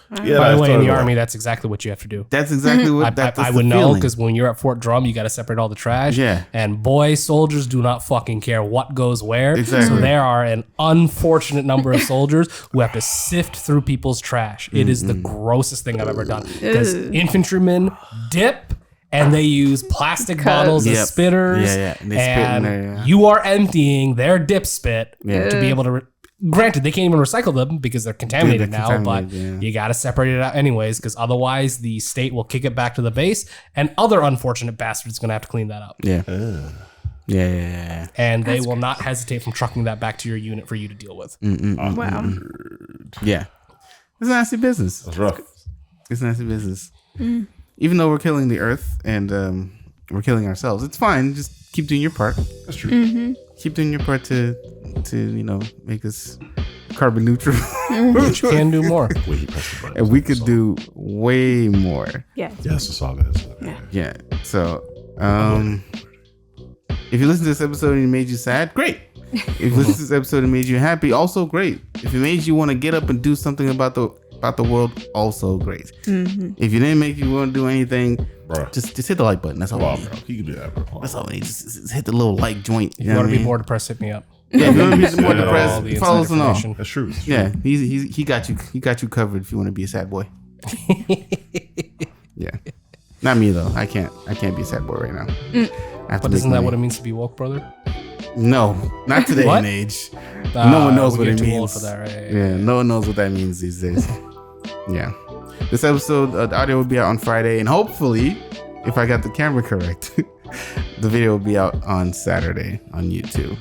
Yeah, By the that's way, in the totally- army, that's exactly what you have to do. That's exactly what that's I the would know feeling. because when you're at Fort Drum, you got to separate all the trash. Yeah. And boy, soldiers do not fucking care what goes where. Exactly. So there are an unfortunate number of soldiers who have to sift through people's trash. It is the grossest thing I've ever done because infantrymen dip. And they use plastic bottles as Yep. spitters. Yeah. And they spit in there, yeah. You are emptying their dip spit Yeah. to be able to. Granted, they can't even recycle them because they're contaminated They're now, but contaminated, yeah. you got to separate it out anyways because otherwise the state will kick it back to the base and other unfortunate bastards going to have to clean that up. Yeah. Yeah. And they will not hesitate from trucking that back to your unit for you to deal with. Wow. Yeah. It's nasty business. That's rough. It's nasty business. Even though we're killing the earth and we're killing ourselves, it's fine. Just keep doing your part. That's true. Keep doing your part to make us carbon neutral. But you can do more. Wait, he pressed the button. And we could do way more. Yeah. Yes, the saga is. Yeah. So, if you listen to this episode and it made you sad, great. If you listen to this episode and it made you happy, also great. If it made you want to get up and do something about the world, also great. If you didn't make you want to do anything, Bro. just hit the like button. That's all. Wow, we need. bro. He can do that, bro. That's all we need. Just hit the little like joint. If you want to be more depressed, hit me up. Yeah, if you want to be more All the depressed, follow us inside on all. information. That's true. That's Yeah, he got you. He got you covered if you want to be a sad boy. Yeah, not me though. I can't be a sad boy right now. I have to But make isn't that money. what it means to be woke, brother? No, not today What? and age. No one knows we what get it too means. old for that, right? Yeah, no one knows what that means these days. Yeah, this episode, the audio will be out on Friday, and hopefully, if I got the camera correct, the video will be out on Saturday on YouTube.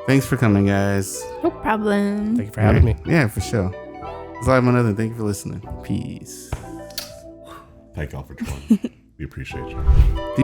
Thanks for coming, guys. No problem. Thank you for having me. Yeah, for sure. That's all I have another. Thank you for listening. Peace. Thank y'all for joining. We appreciate you. Do